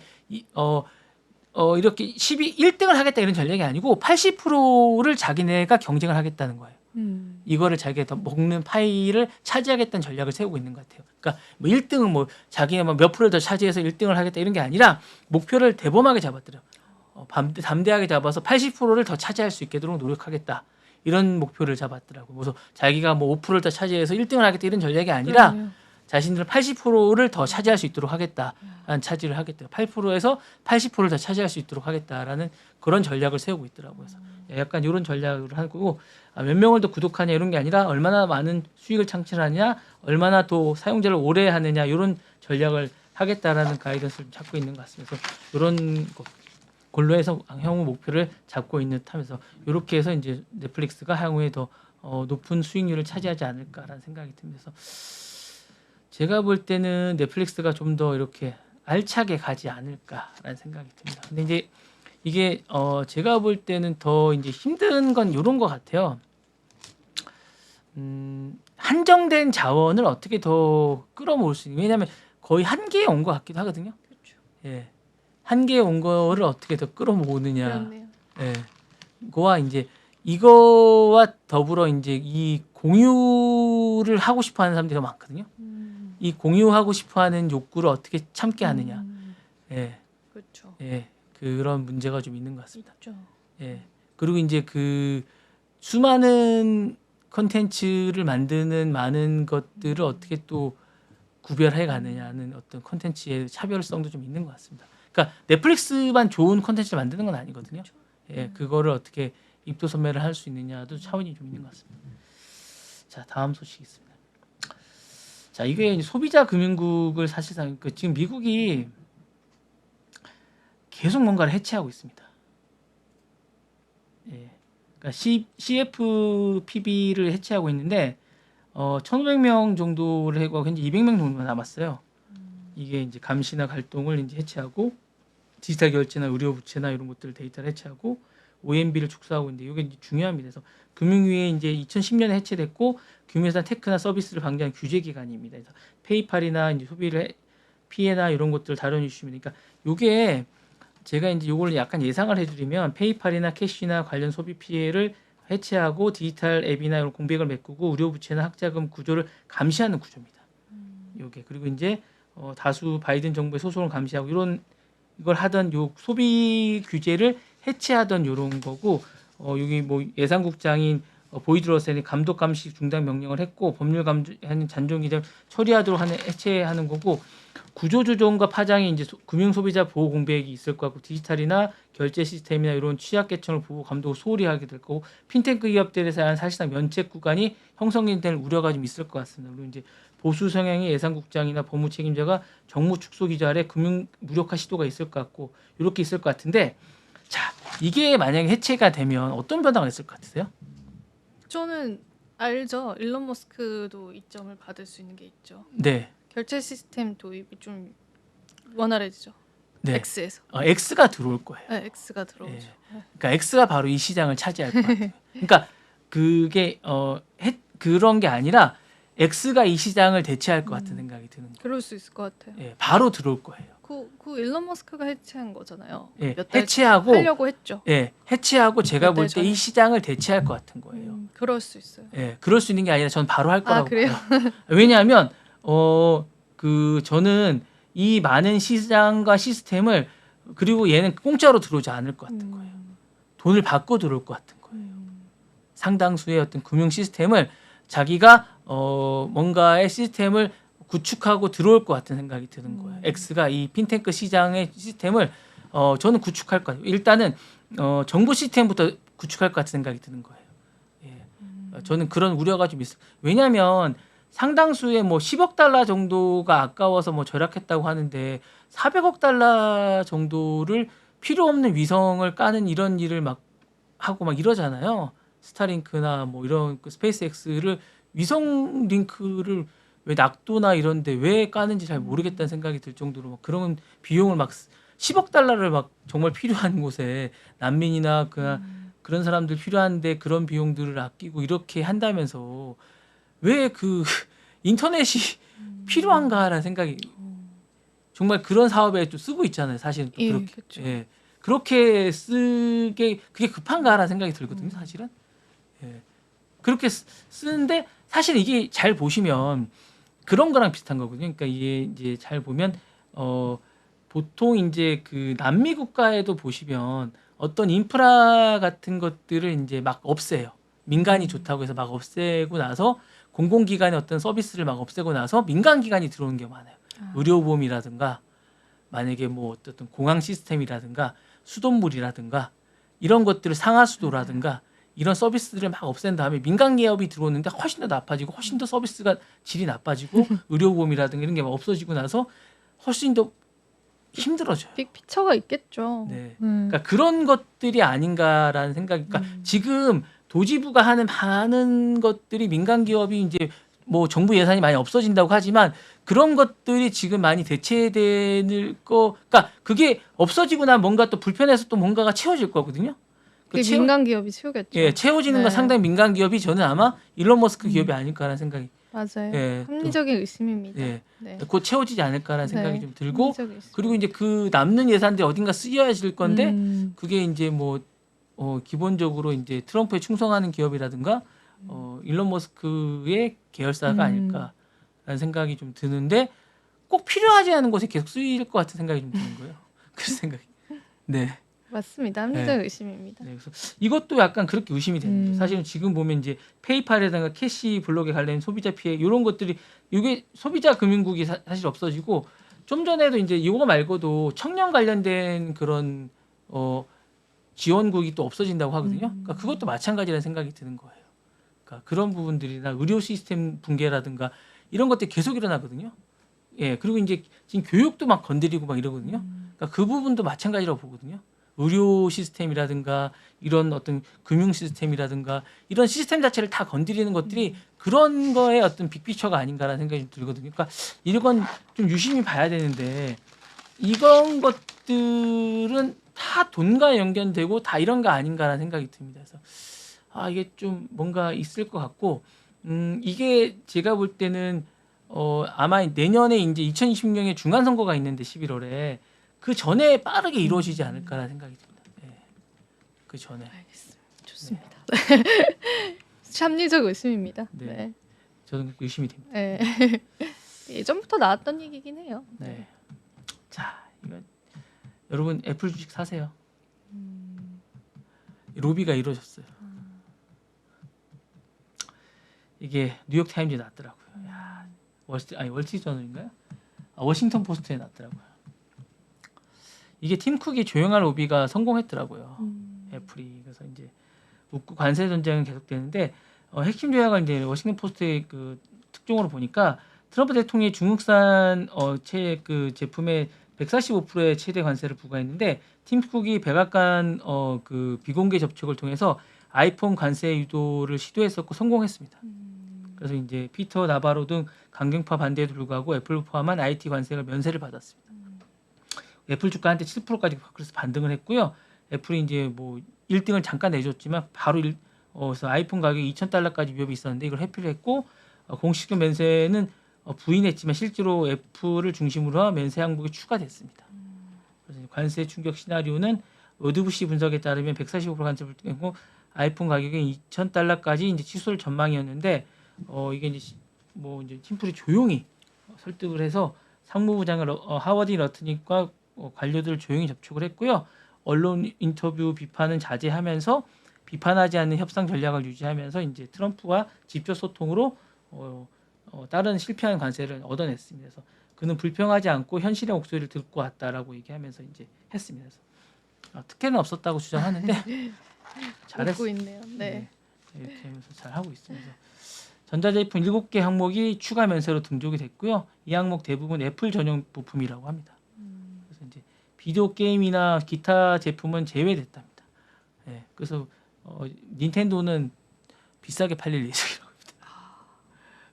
이렇게 1등을 하겠다 이런 전략이 아니고 80%를 자기네가 경쟁을 하겠다는 거예요. 이거를 자기가 더 먹는 파이를 차지하겠다는 전략을 세우고 있는 것 같아요. 그러니까 뭐 1등은 뭐 자기가 몇 프로를 더 차지해서 1등을 하겠다 이런 게 아니라 목표를 대범하게 잡았더래요. 담대하게 잡아서 80%를 더 차지할 수 있도록 노력하겠다. 이런 목표를 잡았더라고요. 그래서 자기가 뭐 5%를 더 차지해서 1등을 하겠다 이런 전략이 아니라 그러네요. 자신들은 80%를 더 차지할 수 있도록 하겠다라는 차지를 하겠다. 8%에서 80%를 더 차지할 수 있도록 하겠다라는 그런 전략을 세우고 있더라고요. 그래서 약간 이런 전략을 하고 몇 명을 더 구독하냐 이런 게 아니라 얼마나 많은 수익을 창출하느냐, 얼마나 또 사용자를 오래 하느냐 이런 전략을 하겠다라는 가이던스를 잡고 있는 것 같습니다. 그래서 이런 걸로 해서 향후 목표를 잡고 있는 듯하면서 이렇게 해서 이제 넷플릭스가 향후에 더 높은 수익률을 차지하지 않을까라는 생각이 듭니다. 그래서 제가 볼 때는 넷플릭스가 좀 더 이렇게 알차게 가지 않을까라는 생각이 듭니다. 근데 이제 이게 제가 볼 때는 더 이제 힘든 건 이런 것 같아요. 한정된 자원을 어떻게 더 끌어모을 수 있는? 왜냐하면 거의 한계에 온 것 같기도 하거든요. 그렇죠. 예. 한계에 온 거를 어떻게 더 끌어모으느냐. 그렇네요. 예. 그거와 이제 이거와 더불어 이제 이 공유를 하고 싶어하는 사람들이 더 많거든요. 이 공유하고 싶어하는 욕구를 어떻게 참게 하느냐. 예. 그렇죠. 예. 그런 문제가 좀 있는 것 같습니다. 있죠. 예. 그리고 이제 그 수많은 컨텐츠를 만드는 많은 것들을 어떻게 또 구별해 가느냐는 어떤 컨텐츠의 차별성도 좀 있는 것 같습니다. 그러니까 넷플릭스만 좋은 컨텐츠를 만드는 건 아니거든요. 예, 그거를 어떻게 입도소매를 할 수 있느냐도 차원이 좀 있는 것 같습니다. 자, 다음 소식이 있습니다. 자, 이게 이제 소비자 금융국을 사실상 지금 미국이 계속 뭔가를 해체하고 있습니다. 예, 그러니까 CFPB를 해체하고 있는데 1,500명 정도를 하고 현재 200명 정도만 남았어요. 이게 이제 감시나 갈동을 이제 해체하고 디지털 결제나 의료 부채나 이런 것들 데이터를 해체하고 OMB를 축소하고 있는데 이게 이제 중요합니다. 그래서 금융위에 이제 2010년에 해체됐고 금융회사 테크나 서비스를 방지하는 규제 기관입니다. 그래서 페이팔이나 이제 소비를 피해나 이런 것들을 다뤄 주시면 그러니까 요게 제가 이제 요걸 약간 예상을 해드리면 페이팔이나 캐시나 관련 소비 피해를 해체하고 디지털 앱이나 이런 공백을 메꾸고 의료 부채나 학자금 구조를 감시하는 구조입니다. 요게 그리고 이제 다수 바이든 정부의 소송을 감시하고 이걸 하던 요 소비 규제를 해체하던 요런 거고 여기 뭐 예산국장인 보이드 러셀이 감독 감시 중단 명령을 했고 법률 감독하는 잔존 기재를 처리하도록 하는 해체하는 거고 구조 조정과 파장이 이제 금융 소비자 보호 공백이 있을 것 같고 디지털이나 결제 시스템이나 이런 취약계층을 보호 감독을 소홀히 하게 될 거고 핀테크 기업들에 대한 사실상 면책 구간이 형성될 우려가 좀 있을 것 같습니다. 그리고 이제 보수 성향의 예산국장이나 법무 책임자가 정무 축소 기조 아래 금융 무력화 시도가 있을 것 같고 이렇게 있을 것 같은데 자 이게 만약에 해체가 되면 어떤 변화가 있을 것 같으세요? 저는 알죠. 일론 머스크도 이점을 받을 수 있는 게 있죠. 네. 결제 시스템 도입이 좀 원활해지죠. 네. X에서. X가 들어올 거예요. 네, X가 들어오죠. 네. 그러니까 X가 바로 이 시장을 차지할 것 같아요. 그러니까 그게 그런 게 아니라 X가 이 시장을 대체할 것 같은 생각이 드는 거예요. 그럴 수 있을 것 같아요. 예, 바로 들어올 거예요. 그 일론 머스크가 해체한 거잖아요. 예, 몇 달 해체하고 하려고 했죠. 예, 해체하고 제가 몇 달 볼 때 이 전에. 시장을 대체할 것 같은 거예요. 그럴 수 있어요. 예, 그럴 수 있는 게 아니라 전 바로 할 거라고 그래요? 봐요. 왜냐하면 저는 이 많은 시장과 시스템을 그리고 얘는 공짜로 들어오지 않을 것 같은 거예요. 돈을 받고 들어올 것 같은 거예요. 상당수의 어떤 금융 시스템을 자기가 뭔가의 시스템을 구축하고 들어올 것 같은 생각이 드는 거예요. X가 이 핀테크 시장의 시스템을 저는 구축할 것 같아요. 일단은 정부 시스템부터 구축할 것 같은 생각이 드는 거예요. 예. 저는 그런 우려가 좀 있어요. 왜냐하면 상당수의 뭐 10억 달러 정도가 아까워서 뭐 절약했다고 하는데 400억 달러 정도를 필요 없는 위성을 까는 이런 일을 막 하고 막 이러잖아요. 스타링크나 뭐 이런 그 스페이스X를 위성 링크를 왜 낙도나 이런데 왜 까는지 잘 모르겠다는 생각이 들 정도로 막 그런 비용을 막 10억 달러를 막 정말 필요한 곳에 난민이나 그런 사람들 필요한데 그런 비용들을 아끼고 이렇게 한다면서 왜 그 인터넷이 필요한가라는 생각이 정말 그런 사업에 또 쓰고 있잖아요. 사실은 또 예, 그렇게 그렇죠. 예. 그렇게 쓰게 그게 급한가라는 생각이 들거든요. 사실은 예. 그렇게 쓰는데 사실 이게 잘 보시면 그런 거랑 비슷한 거거든요. 그러니까 이게 이제 잘 보면 보통 이제 그 남미 국가에도 보시면 어떤 인프라 같은 것들을 이제 막 없애요. 민간이 좋다고 해서 막 없애고 나서 공공기관의 어떤 서비스를 막 없애고 나서 민간 기관이 들어오는 게 많아요. 의료보험이라든가 만약에 뭐 어떤 공항 시스템이라든가 수돗물이라든가 이런 것들을 상하수도라든가 이런 서비스들을 막 없앤 다음에 민간 기업이 들어오는데 훨씬 더 나빠지고 훨씬 더 서비스가 질이 나빠지고 의료보험이라든가 이런 게 막 없어지고 나서 훨씬 더 힘들어져요. 빅피처가 있겠죠. 네. 그러니까 그런 것들이 아닌가라는 생각이. 그러니까 지금 도지부가 하는 많은 것들이 민간 기업이 이제 뭐 정부 예산이 많이 없어진다고 하지만 그런 것들이 지금 많이 대체될 거. 그러니까 그게 없어지고 나면 뭔가 또 불편해서 또 뭔가가 채워질 거거든요. 그 그게 민간 기업이 채우겠죠. 예, 채워지는 건 네. 상당히 민간 기업이 저는 아마 일론 머스크 기업이 아닐까라는 생각이. 맞아요. 예, 합리적인 의심입니다. 예, 네. 곧 채워지지 않을까라는 생각이 네, 좀 들고 합리적인 의심. 그리고 이제 그 남는 예산들이 어딘가 쓰여질 건데 음. 그게 이제 뭐 기본적으로 이제 트럼프에 충성하는 기업이라든가 일론 머스크의 계열사가 아닐까라는 생각이 좀 드는데 꼭 필요하지 않은 곳에 계속 쓰일 것 같은 생각이 좀 드는 거예요. 그 생각이. 네. 맞습니다. 합리적인 의심입니다. 네, 그래서 이것도 약간 그렇게 의심이 되는 거죠. 사실은 지금 보면 이제 페이팔이라든가 캐시 블록에 관련 소비자 피해 이런 것들이 이게 소비자 금융국이 사실 없어지고 좀 전에도 이제 이거 말고도 청년 관련된 그런 지원국이 또 없어진다고 하거든요. 그러니까 그것도 마찬가지라는 생각이 드는 거예요. 그러니까 그런 부분들이나 의료 시스템 붕괴라든가 이런 것들이 계속 일어나거든요. 예, 그리고 이제 지금 교육도 막 건드리고 막 이러거든요. 그러니까 그 부분도 마찬가지라고 보거든요. 의료 시스템이라든가 이런 어떤 금융 시스템이라든가 이런 시스템 자체를 다 건드리는 것들이 그런 거에 어떤 빅피처가 아닌가라는 생각이 좀 들거든요. 그러니까 이건 좀 유심히 봐야 되는데 이런 것들은 다 돈과 연결되고 다 이런 거 아닌가라는 생각이 듭니다. 그래서 이게 좀 뭔가 있을 것 같고 이게 제가 볼 때는 아마 내년에 이제 2026년에 중간 선거가 있는데 11월에 그 전에 빠르게 이루어지지 않을까라는 생각이 듭니다. 네. 그 전에. 알겠습니다. 좋습니다. 합리적 의심입니다. 네. 네. 저는 유심히 됩니다. 네. 예전부터 나왔던 얘기긴 해요. 네. 자, 이거 여러분 애플 주식 사세요. 로비가 이루어졌어요. 이게 뉴욕 타임즈에 났더라고요. 야, 월스트리트저널인가요? 워싱턴 포스트에 났더라고요. 이게 팀 쿡이 조용한 로비가 성공했더라고요. 애플이. 그래서 이제 웃고 관세 전쟁은 계속되는데 핵심 조약을 이제 워싱턴 포스트의 그 특종으로 보니까 트럼프 대통령이 중국산 그 제품에 145%의 최대 관세를 부과했는데 팀 쿡이 백악관 그 비공개 접촉을 통해서 아이폰 관세 유도를 시도했었고 성공했습니다. 그래서 이제 피터 나바로 등 강경파 반대에도 불구하고 애플 포함한 IT 관세가 면세를 받았습니다. 애플 주가한테 7%까지 그래서 반등을 했고요. 애플이 이제 뭐 1등을 잠깐 내줬지만 바로 그래서 아이폰 가격이 $2,000까지 위협이 있었는데 이걸 회피를 했고 공식적 면세는 부인했지만 실제로 애플을 중심으로 한 면세 항목이 추가됐습니다. 그래서 관세 충격 시나리오는 어드부시 분석에 따르면 145% 관세를 떼고 아이폰 가격이 $2,000까지 이제 취소를 전망이었는데 이게 이제 팀플이 조용히 설득을 해서 상무부 장관 하워드 러트닉과 관료들을 조용히 접촉을 했고요. 언론 인터뷰 비판은 자제하면서 비판하지 않는 협상 전략을 유지하면서 이제 트럼프와 직접 소통으로 다른 실패한 관세를 얻어냈습니다. 그래서 그는 불평하지 않고 현실의 목소리를 듣고 왔다라고 얘기하면서 이제 했습니다. 그래서 특혜는 없었다고 주장하는데 잘했어. 웃고 있네요. 네. 이렇게 하면서 잘 하고 있습니다. 전자제품 7개 항목이 추가 면세로 등록이 됐고요. 이 항목 대부분 애플 전용 부품이라고 합니다. 그래서 이제 비디오 게임이나 기타 제품은 제외됐답니다. 그래서 닌텐도는 비싸게 팔릴 예정이라고 합니다.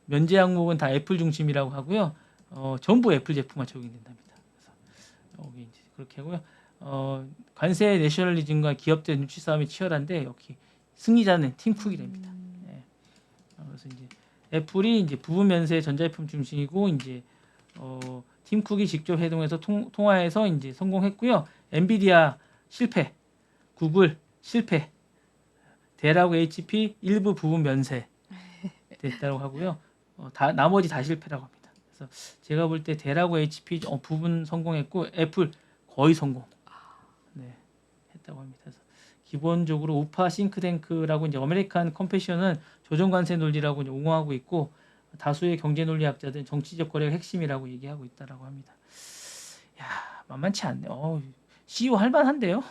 면제 항목은 다 애플 중심이라고 하고요. 전부 애플 제품만 적용된답니다. 그래서 여기 이제 그렇게 하고요. 관세 내셔널리즘과 기업들 눈치 싸움이 치열한데 여기 승리자는 팀쿡이랍니다. 그래서 이제 애플이 이제 부분 면세 전자제품 중심이고 이제 팀쿡이 직접 회동해서 통화해서 이제 성공했고요. 엔비디아 실패, 구글 실패, 델하고 HP 일부 부분 면세 됐다고 하고요. 나머지 다 실패라고 합니다. 그래서 제가 볼 때 델하고 HP 부분 성공했고 애플 거의 성공. 했다고 합니다. 그래서 기본적으로 우파 싱크탱크라고 이제 아메리칸 컴패션은 조정 관세 논리라고 이제 옹호하고 있고 다수의 경제 논리학자들은 정치적 거래가 핵심이라고 얘기하고 있다라고 합니다. 야, 만만치 않네요. CEO 할 만한데요.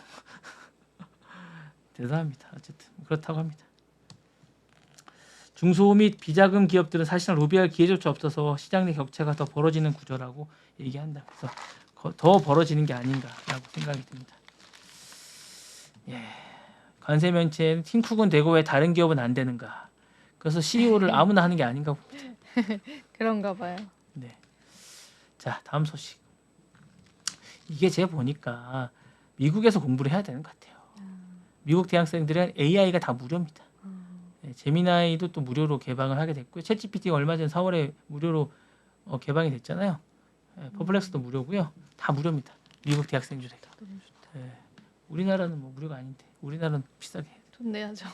대단합니다. 어쨌든 그렇다고 합니다. 중소 및 비자금 기업들은 사실상 로비할 기회조차 없어서 시장 내 격차가 더 벌어지는 구조라고 얘기한다. 그래서 더 벌어지는 게 아닌가라고 생각이 듭니다. 관세 면제는 팀쿡은 되고 왜 다른 기업은 안 되는가? 그래서 CEO를 아무나 하는 게 아닌가 봅니다. 그런가 봐요. 네. 자, 다음 소식. 이게 제가 보니까 미국에서 공부를 해야 되는 것 같아요. 미국 대학생들은 AI가 다 무료입니다. 제미나이도 또 무료로 개방을 하게 됐고요. 챗GPT가 얼마 전 4월에 무료로 개방이 됐잖아요. 퍼플렉스도 무료고요. 다 무료입니다. 미국 대학생들에게. 우리나라는 뭐 무료가 아닌데 우리나라는 비싸게 해요. 돈 내야죠.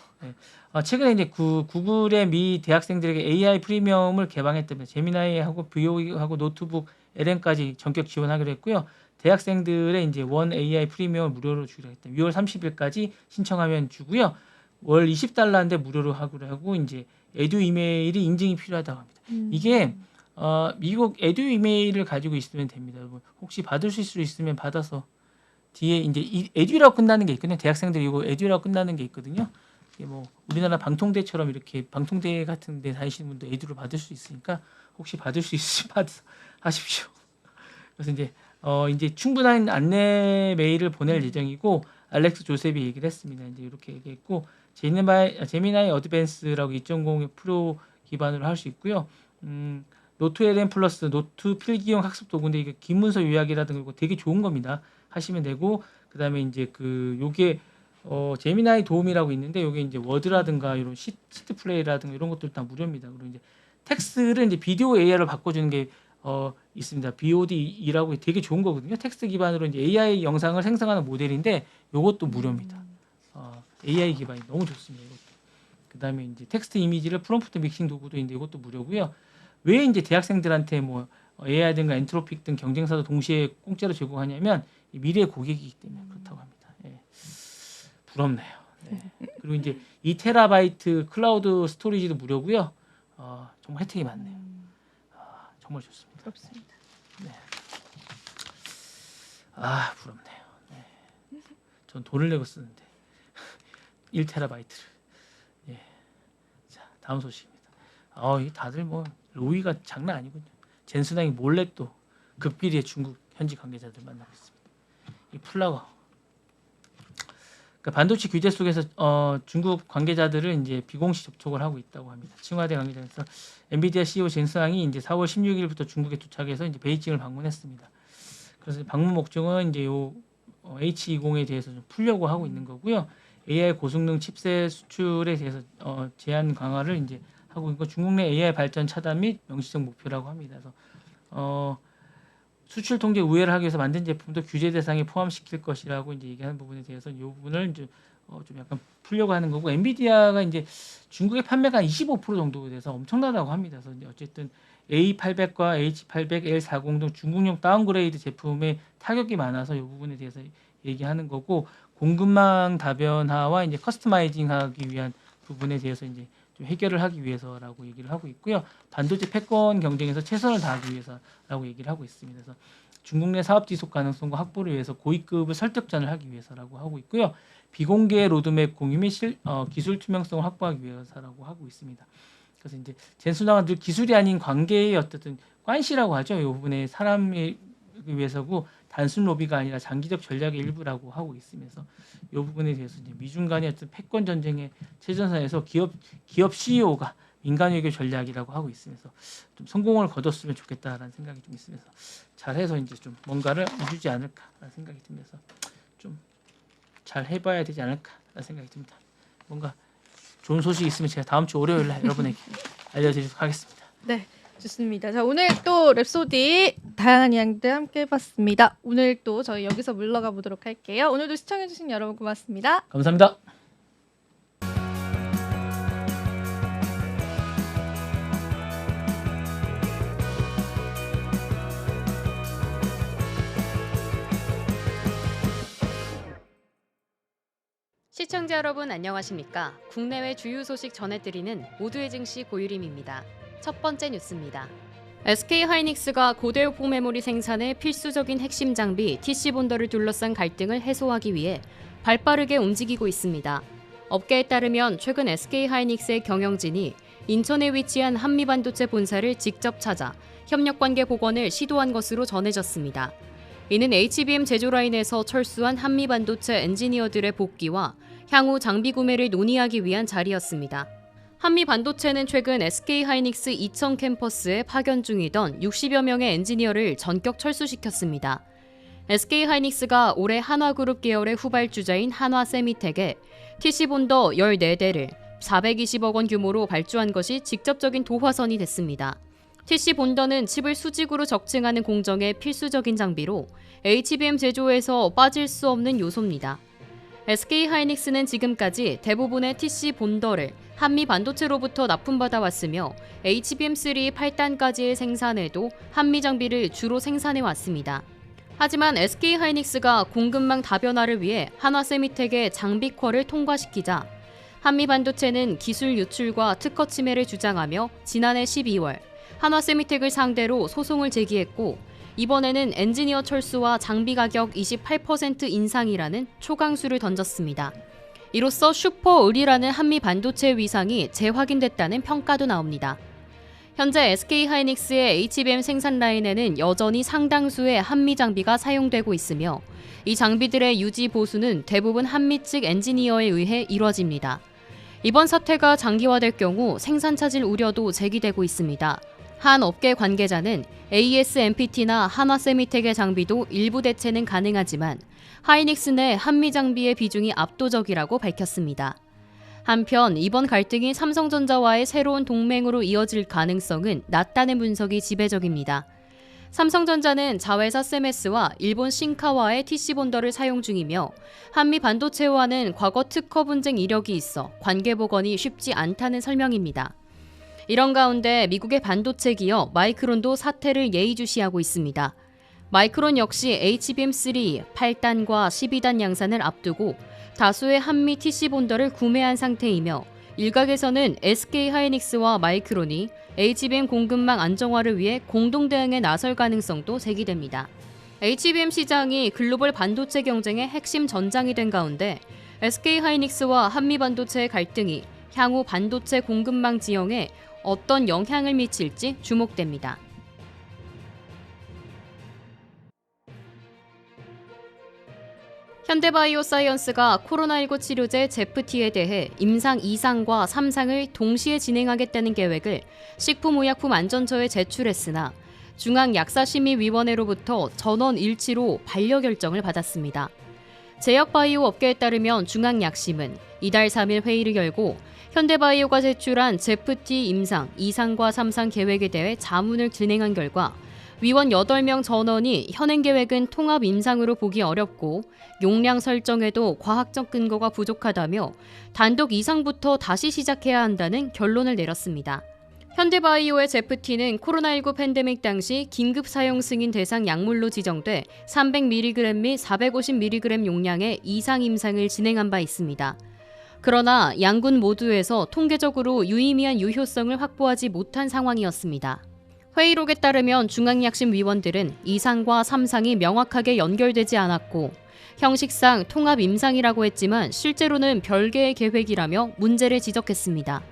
최근에 이제 구글의 미 대학생들에게 AI 프리미엄을 개방했다며 제미나이하고 VO하고 노트북 LM까지 전격 지원하기로 했고요. 대학생들의 이제 원 AI 프리미엄을 무료로 주기로 했다. 6월 30일까지 신청하면 주고요. 월 $20인데 무료로 하기로 하고 이제 에듀 이메일이 인증이 필요하다고 합니다. 이게 미국 에듀 이메일을 가지고 있으면 됩니다. 여러분 혹시 받을 수 있으면 받아서 뒤에 이제 에듀라고 끝나는 게 있거든요. 대학생들이 이거 에듀라고 끝나는 게 있거든요. 이게 뭐 우리나라 방통대처럼 이렇게 방통대 같은 데 다니시는 분도 에듀로 받을 수 있으니까 혹시 받을 수 있으면 하십시오. 그래서 이제 충분한 안내 메일을 보낼 예정이고 알렉스 조셉이 얘기를 했습니다. 이제 이렇게 얘기했고 제미나이 어드밴스라고 2.0 프로 기반으로 할 수 있고요. 노트 LM 플러스 노트 필기용 학습 도구인데 이게 기문서 요약이라든가 되게 좋은 겁니다. 하시면 되고 그다음에 이제 요게 제미나이 도움이라고 있는데 요게 이제 워드라든가 이런 시트 플레이라든가 이런 것들 다 무료입니다. 그리고 이제 텍스트를 이제 비디오 AI로 바꿔주는 게 있습니다. BODE라고 되게 좋은 거거든요. 텍스트 기반으로 이제 AI 영상을 생성하는 모델인데 요것도 무료입니다. AI 기반이 너무 좋습니다. 이것도. 그다음에 이제 텍스트 이미지를 프롬프트 믹싱 도구도 있는데 이것도 무료고요. 왜 이제 대학생들한테 뭐 AI든가 엔트로픽 등 경쟁사도 동시에 공짜로 제공하냐면 미래의 고객이기 때문에 그렇다고 합니다. 부럽네요. 그리고 이제 2TB 클라우드 스토리지도 무료고요. 정말 혜택이 많네요. 정말 좋습니다. 부럽습니다. 부럽네요. 전 돈을 내고 쓰는데 1TB를. 자, 다음 소식입니다. 다들 뭐 로이가 장난 아니군요. 젠순항이 몰래 또 급비리의 중국 현지 관계자들 만나고 있습니다. 이 플라워. 그러니까 반도체 규제 속에서 중국 관계자들은 이제 비공식 접촉을 하고 있다고 합니다. 칭화대 관계자에서 엔비디아 CEO 젠스항이 이제 4월 16일부터 중국에 도착해서 이제 베이징을 방문했습니다. 그래서 방문 목적은 이제 요 H20에 대해서 좀 풀려고 하고 있는 거고요. AI 고성능 칩셋 수출에 대해서 제한 강화를 이제 하고 있고 중국 내 AI 발전 차단 및 명시적 목표라고 합니다. 그래서 수출 통제 우회를 하기 위해서 만든 제품도 규제 대상에 포함시킬 것이라고 이제 얘기하는 부분에 대해서 이 부분을 이제 좀 약간 풀려고 하는 거고 엔비디아가 이제 중국의 판매가 25% 정도 돼서 엄청나다고 합니다. 그래서 이제 어쨌든 A800과 H800, L40 등 중국용 다운그레이드 제품에 타격이 많아서 이 부분에 대해서 얘기하는 거고 공급망 다변화와 이제 커스터마이징하기 위한 부분에 대해서 이제 좀 해결을 하기 위해서라고 얘기를 하고 있고요. 반도체 패권 경쟁에서 최선을 다하기 위해서라고 얘기를 하고 있습니다. 그래서 중국 내 사업 지속 가능성과 확보를 위해서 고위급을 설득전을 하기 위해서라고 하고 있고요. 비공개 로드맵 공유 및 기술 투명성을 확보하기 위해서라고 하고 있습니다. 그래서 이제 젠슨화가 늘 기술이 아닌 관계의 어쨌든 관시라고 하죠. 이 부분에 사람에 위해서고 단순 로비가 아니라 장기적 전략의 일부라고 하고 있으면서 이 부분에 대해서 이제 미중 간의 어떤 패권 전쟁의 최전선에서 기업 CEO가 민간 외교 전략이라고 하고 있으면서 좀 성공을 거뒀으면 좋겠다라는 생각이 좀 있으면서 잘해서 이제 좀 뭔가를 이루지 않을까라는 생각이 들면서 좀 잘 해봐야 되지 않을까라는 생각이 듭니다. 뭔가 좋은 소식이 있으면 제가 다음 주 월요일 날 여러분에게 알려드리도록 하겠습니다. 네, 좋습니다. 자, 오늘 또 랩소디 다양한 이야기들 함께 해봤습니다. 오늘 또 저희 여기서 물러가 보도록 할게요. 오늘도 시청해주신 여러분 고맙습니다. 감사합니다. 시청자 여러분 안녕하십니까? 국내외 주요 소식 전해드리는 모두의 증시 고유림입니다. 첫 번째 뉴스입니다. SK하이닉스가 고대역폭 메모리 생산의 필수적인 핵심 장비 TC본더를 둘러싼 갈등을 해소하기 위해 발빠르게 움직이고 있습니다. 업계에 따르면 최근 SK하이닉스의 경영진이 인천에 위치한 한미반도체 본사를 직접 찾아 협력관계 복원을 시도한 것으로 전해졌습니다. 이는 HBM 제조 라인에서 철수한 한미반도체 엔지니어들의 복귀와 향후 장비 구매를 논의하기 위한 자리였습니다. 한미반도체는 최근 SK하이닉스 이천 캠퍼스에 파견 중이던 60여 명의 엔지니어를 전격 철수시켰습니다. SK하이닉스가 올해 한화그룹 계열의 후발주자인 한화세미텍에 TC본더 14대를 420억 원 규모로 발주한 것이 직접적인 도화선이 됐습니다. TC본더는 칩을 수직으로 적층하는 공정의 필수적인 장비로 HBM 제조에서 빠질 수 없는 요소입니다. SK하이닉스는 지금까지 대부분의 TC본더를 한미반도체로부터 납품받아 왔으며 HBM3 8단까지의 생산에도 한미 장비를 주로 생산해 왔습니다. 하지만 SK하이닉스가 공급망 다변화를 위해 한화세미텍의 장비 쿼를 통과시키자 한미반도체는 기술 유출과 특허 침해를 주장하며 지난해 12월 한화세미텍을 상대로 소송을 제기했고 이번에는 엔지니어 철수와 장비 가격 28% 인상이라는 초강수를 던졌습니다. 이로써 슈퍼을이라는 한미 반도체 위상이 재확인됐다는 평가도 나옵니다. 현재 SK하이닉스의 HBM 생산 라인에는 여전히 상당수의 한미 장비가 사용되고 있으며 이 장비들의 유지 보수는 대부분 한미 측 엔지니어에 의해 이뤄집니다. 이번 사태가 장기화될 경우 생산 차질 우려도 제기되고 있습니다. 한 업계 관계자는 ASMPT나 한화세미텍의 장비도 일부 대체는 가능하지만 하이닉스 내 한미 장비의 비중이 압도적이라고 밝혔습니다. 한편 이번 갈등이 삼성전자와의 새로운 동맹으로 이어질 가능성은 낮다는 분석이 지배적입니다. 삼성전자는 자회사 세메스와 일본 신카와의 TC본더를 사용 중이며 한미 반도체와는 과거 특허 분쟁 이력이 있어 관계 복원이 쉽지 않다는 설명입니다. 이런 가운데 미국의 반도체 기업 마이크론도 사태를 예의주시하고 있습니다. 마이크론 역시 HBM3 8단과 12단 양산을 앞두고 다수의 한미 TC본더를 구매한 상태이며 일각에서는 SK하이닉스와 마이크론이 HBM 공급망 안정화를 위해 공동 대응에 나설 가능성도 제기됩니다. HBM 시장이 글로벌 반도체 경쟁의 핵심 전장이 된 가운데 SK하이닉스와 한미반도체의 갈등이 향후 반도체 공급망 지형에 어떤 영향을 미칠지 주목됩니다. 현대바이오사이언스가 코로나19 치료제 제프티에 대해 임상 2상과 3상을 동시에 진행하겠다는 계획을 식품의약품안전처에 제출했으나 중앙약사심의위원회로부터 전원 일치로 반려 결정을 받았습니다. 제약바이오 업계에 따르면 중앙약심은 이달 3일 회의를 열고 현대바이오가 제출한 제프티 임상 2상과 3상 계획에 대해 자문을 진행한 결과 위원 8명 전원이 현행 계획은 통합 임상으로 보기 어렵고 용량 설정에도 과학적 근거가 부족하다며 단독 이상부터 다시 시작해야 한다는 결론을 내렸습니다. 현대바이오의 제프티는 코로나19 팬데믹 당시 긴급 사용 승인 대상 약물로 지정돼 300mg 및 450mg 용량의 이상 임상을 진행한 바 있습니다. 그러나 양군 모두에서 통계적으로 유의미한 유효성을 확보하지 못한 상황이었습니다. 회의록에 따르면 중앙약심 위원들은 2상과 3상이 명확하게 연결되지 않았고 형식상 통합 임상이라고 했지만 실제로는 별개의 계획이라며 문제를 지적했습니다.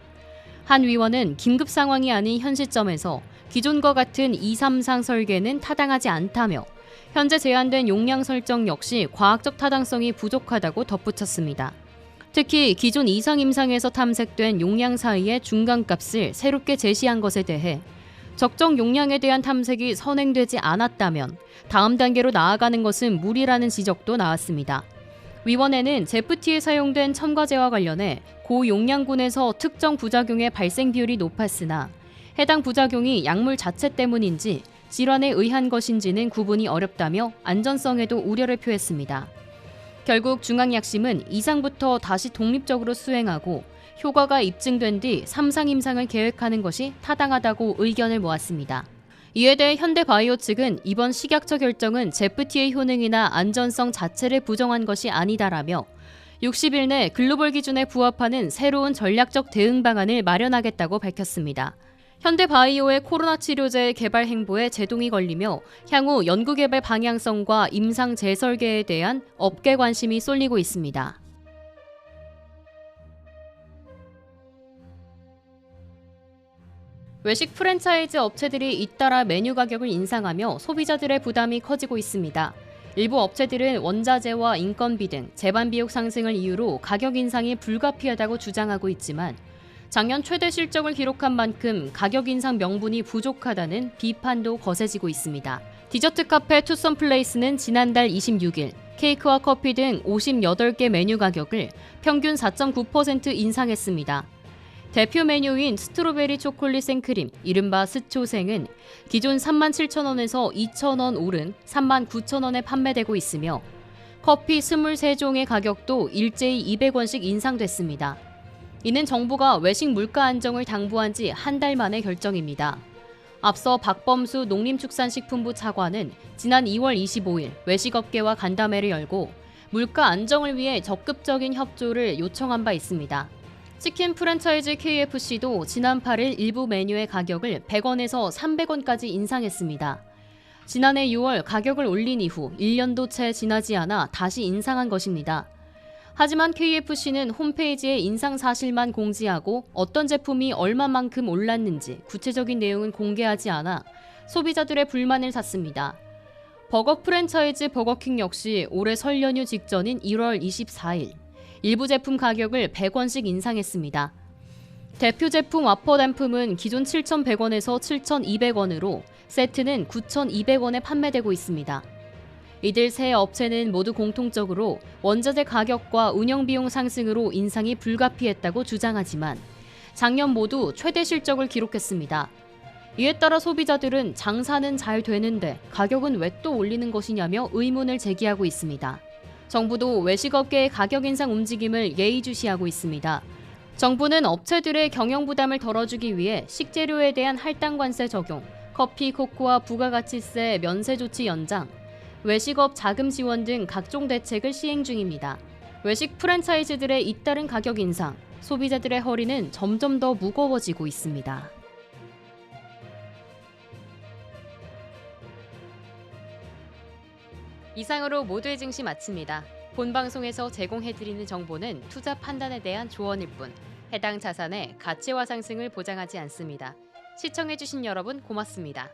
한 위원은 긴급 상황이 아닌 현 시점에서 기존과 같은 2, 3상 설계는 타당하지 않다며 현재 제한된 용량 설정 역시 과학적 타당성이 부족하다고 덧붙였습니다. 특히 기존 2상 임상에서 탐색된 용량 사이의 중간값을 새롭게 제시한 것에 대해 적정 용량에 대한 탐색이 선행되지 않았다면 다음 단계로 나아가는 것은 무리라는 지적도 나왔습니다. 위원회는 제프티에 사용된 첨가제와 관련해 고용량군에서 특정 부작용의 발생 비율이 높았으나 해당 부작용이 약물 자체 때문인지 질환에 의한 것인지는 구분이 어렵다며 안전성에도 우려를 표했습니다. 결국 중앙약심은 2상부터 다시 독립적으로 수행하고 효과가 입증된 뒤 3상 임상을 계획하는 것이 타당하다고 의견을 모았습니다. 이에 대해 현대바이오 측은 이번 식약처 결정은 제프티의 효능이나 안전성 자체를 부정한 것이 아니다라며 60일 내 글로벌 기준에 부합하는 새로운 전략적 대응 방안을 마련하겠다고 밝혔습니다. 현대바이오의 코로나 치료제 개발 행보에 제동이 걸리며 향후 연구개발 방향성과 임상 재설계에 대한 업계 관심이 쏠리고 있습니다. 외식 프랜차이즈 업체들이 잇따라 메뉴 가격을 인상하며 소비자들의 부담이 커지고 있습니다. 일부 업체들은 원자재와 인건비 등 재반 비용 상승을 이유로 가격 인상이 불가피하다고 주장하고 있지만 작년 최대 실적을 기록한 만큼 가격 인상 명분이 부족하다는 비판도 거세지고 있습니다. 디저트 카페 투썸플레이스는 지난달 26일 케이크와 커피 등 58개 메뉴 가격을 평균 4.9% 인상했습니다. 대표 메뉴인 스트로베리 초콜릿 생크림, 이른바 스초생은 기존 37,000원에서 2,000원 오른 39,000원에 판매되고 있으며 커피 23종의 가격도 일제히 200원씩 인상됐습니다. 이는 정부가 외식 물가 안정을 당부한 지 한 달 만의 결정입니다. 앞서 박범수 농림축산식품부 차관은 지난 2월 25일 외식업계와 간담회를 열고 물가 안정을 위해 적극적인 협조를 요청한 바 있습니다. 치킨 프랜차이즈 KFC도 지난 8일 일부 메뉴의 가격을 100원에서 300원까지 인상했습니다. 지난해 6월 가격을 올린 이후 1년도 채 지나지 않아 다시 인상한 것입니다. 하지만 KFC는 홈페이지에 인상 사실만 공지하고 어떤 제품이 얼마만큼 올랐는지 구체적인 내용은 공개하지 않아 소비자들의 불만을 샀습니다. 버거 프랜차이즈 버거킹 역시 올해 설 연휴 직전인 1월 24일 일부 제품 가격을 100원씩 인상했습니다. 대표 제품 와퍼단품은 기존 7,100원에서 7,200원으로 세트는 9,200원에 판매되고 있습니다. 이들 세 업체는 모두 공통적으로 원자재 가격과 운영비용 상승으로 인상이 불가피했다고 주장하지만 작년 모두 최대 실적을 기록했습니다. 이에 따라 소비자들은 장사는 잘 되는데 가격은 왜 또 올리는 것이냐며 의문을 제기하고 있습니다. 정부도 외식업계의 가격 인상 움직임을 예의주시하고 있습니다. 정부는 업체들의 경영 부담을 덜어주기 위해 식재료에 대한 할당 관세 적용, 커피, 코코아 부가가치세 면세 조치 연장, 외식업 자금 지원 등 각종 대책을 시행 중입니다. 외식 프랜차이즈들의 잇따른 가격 인상, 소비자들의 허리는 점점 더 무거워지고 있습니다. 이상으로 모두의 증시 마칩니다. 본 방송에서 제공해드리는 정보는 투자 판단에 대한 조언일 뿐 해당 자산의 가치와 상승을 보장하지 않습니다. 시청해주신 여러분 고맙습니다.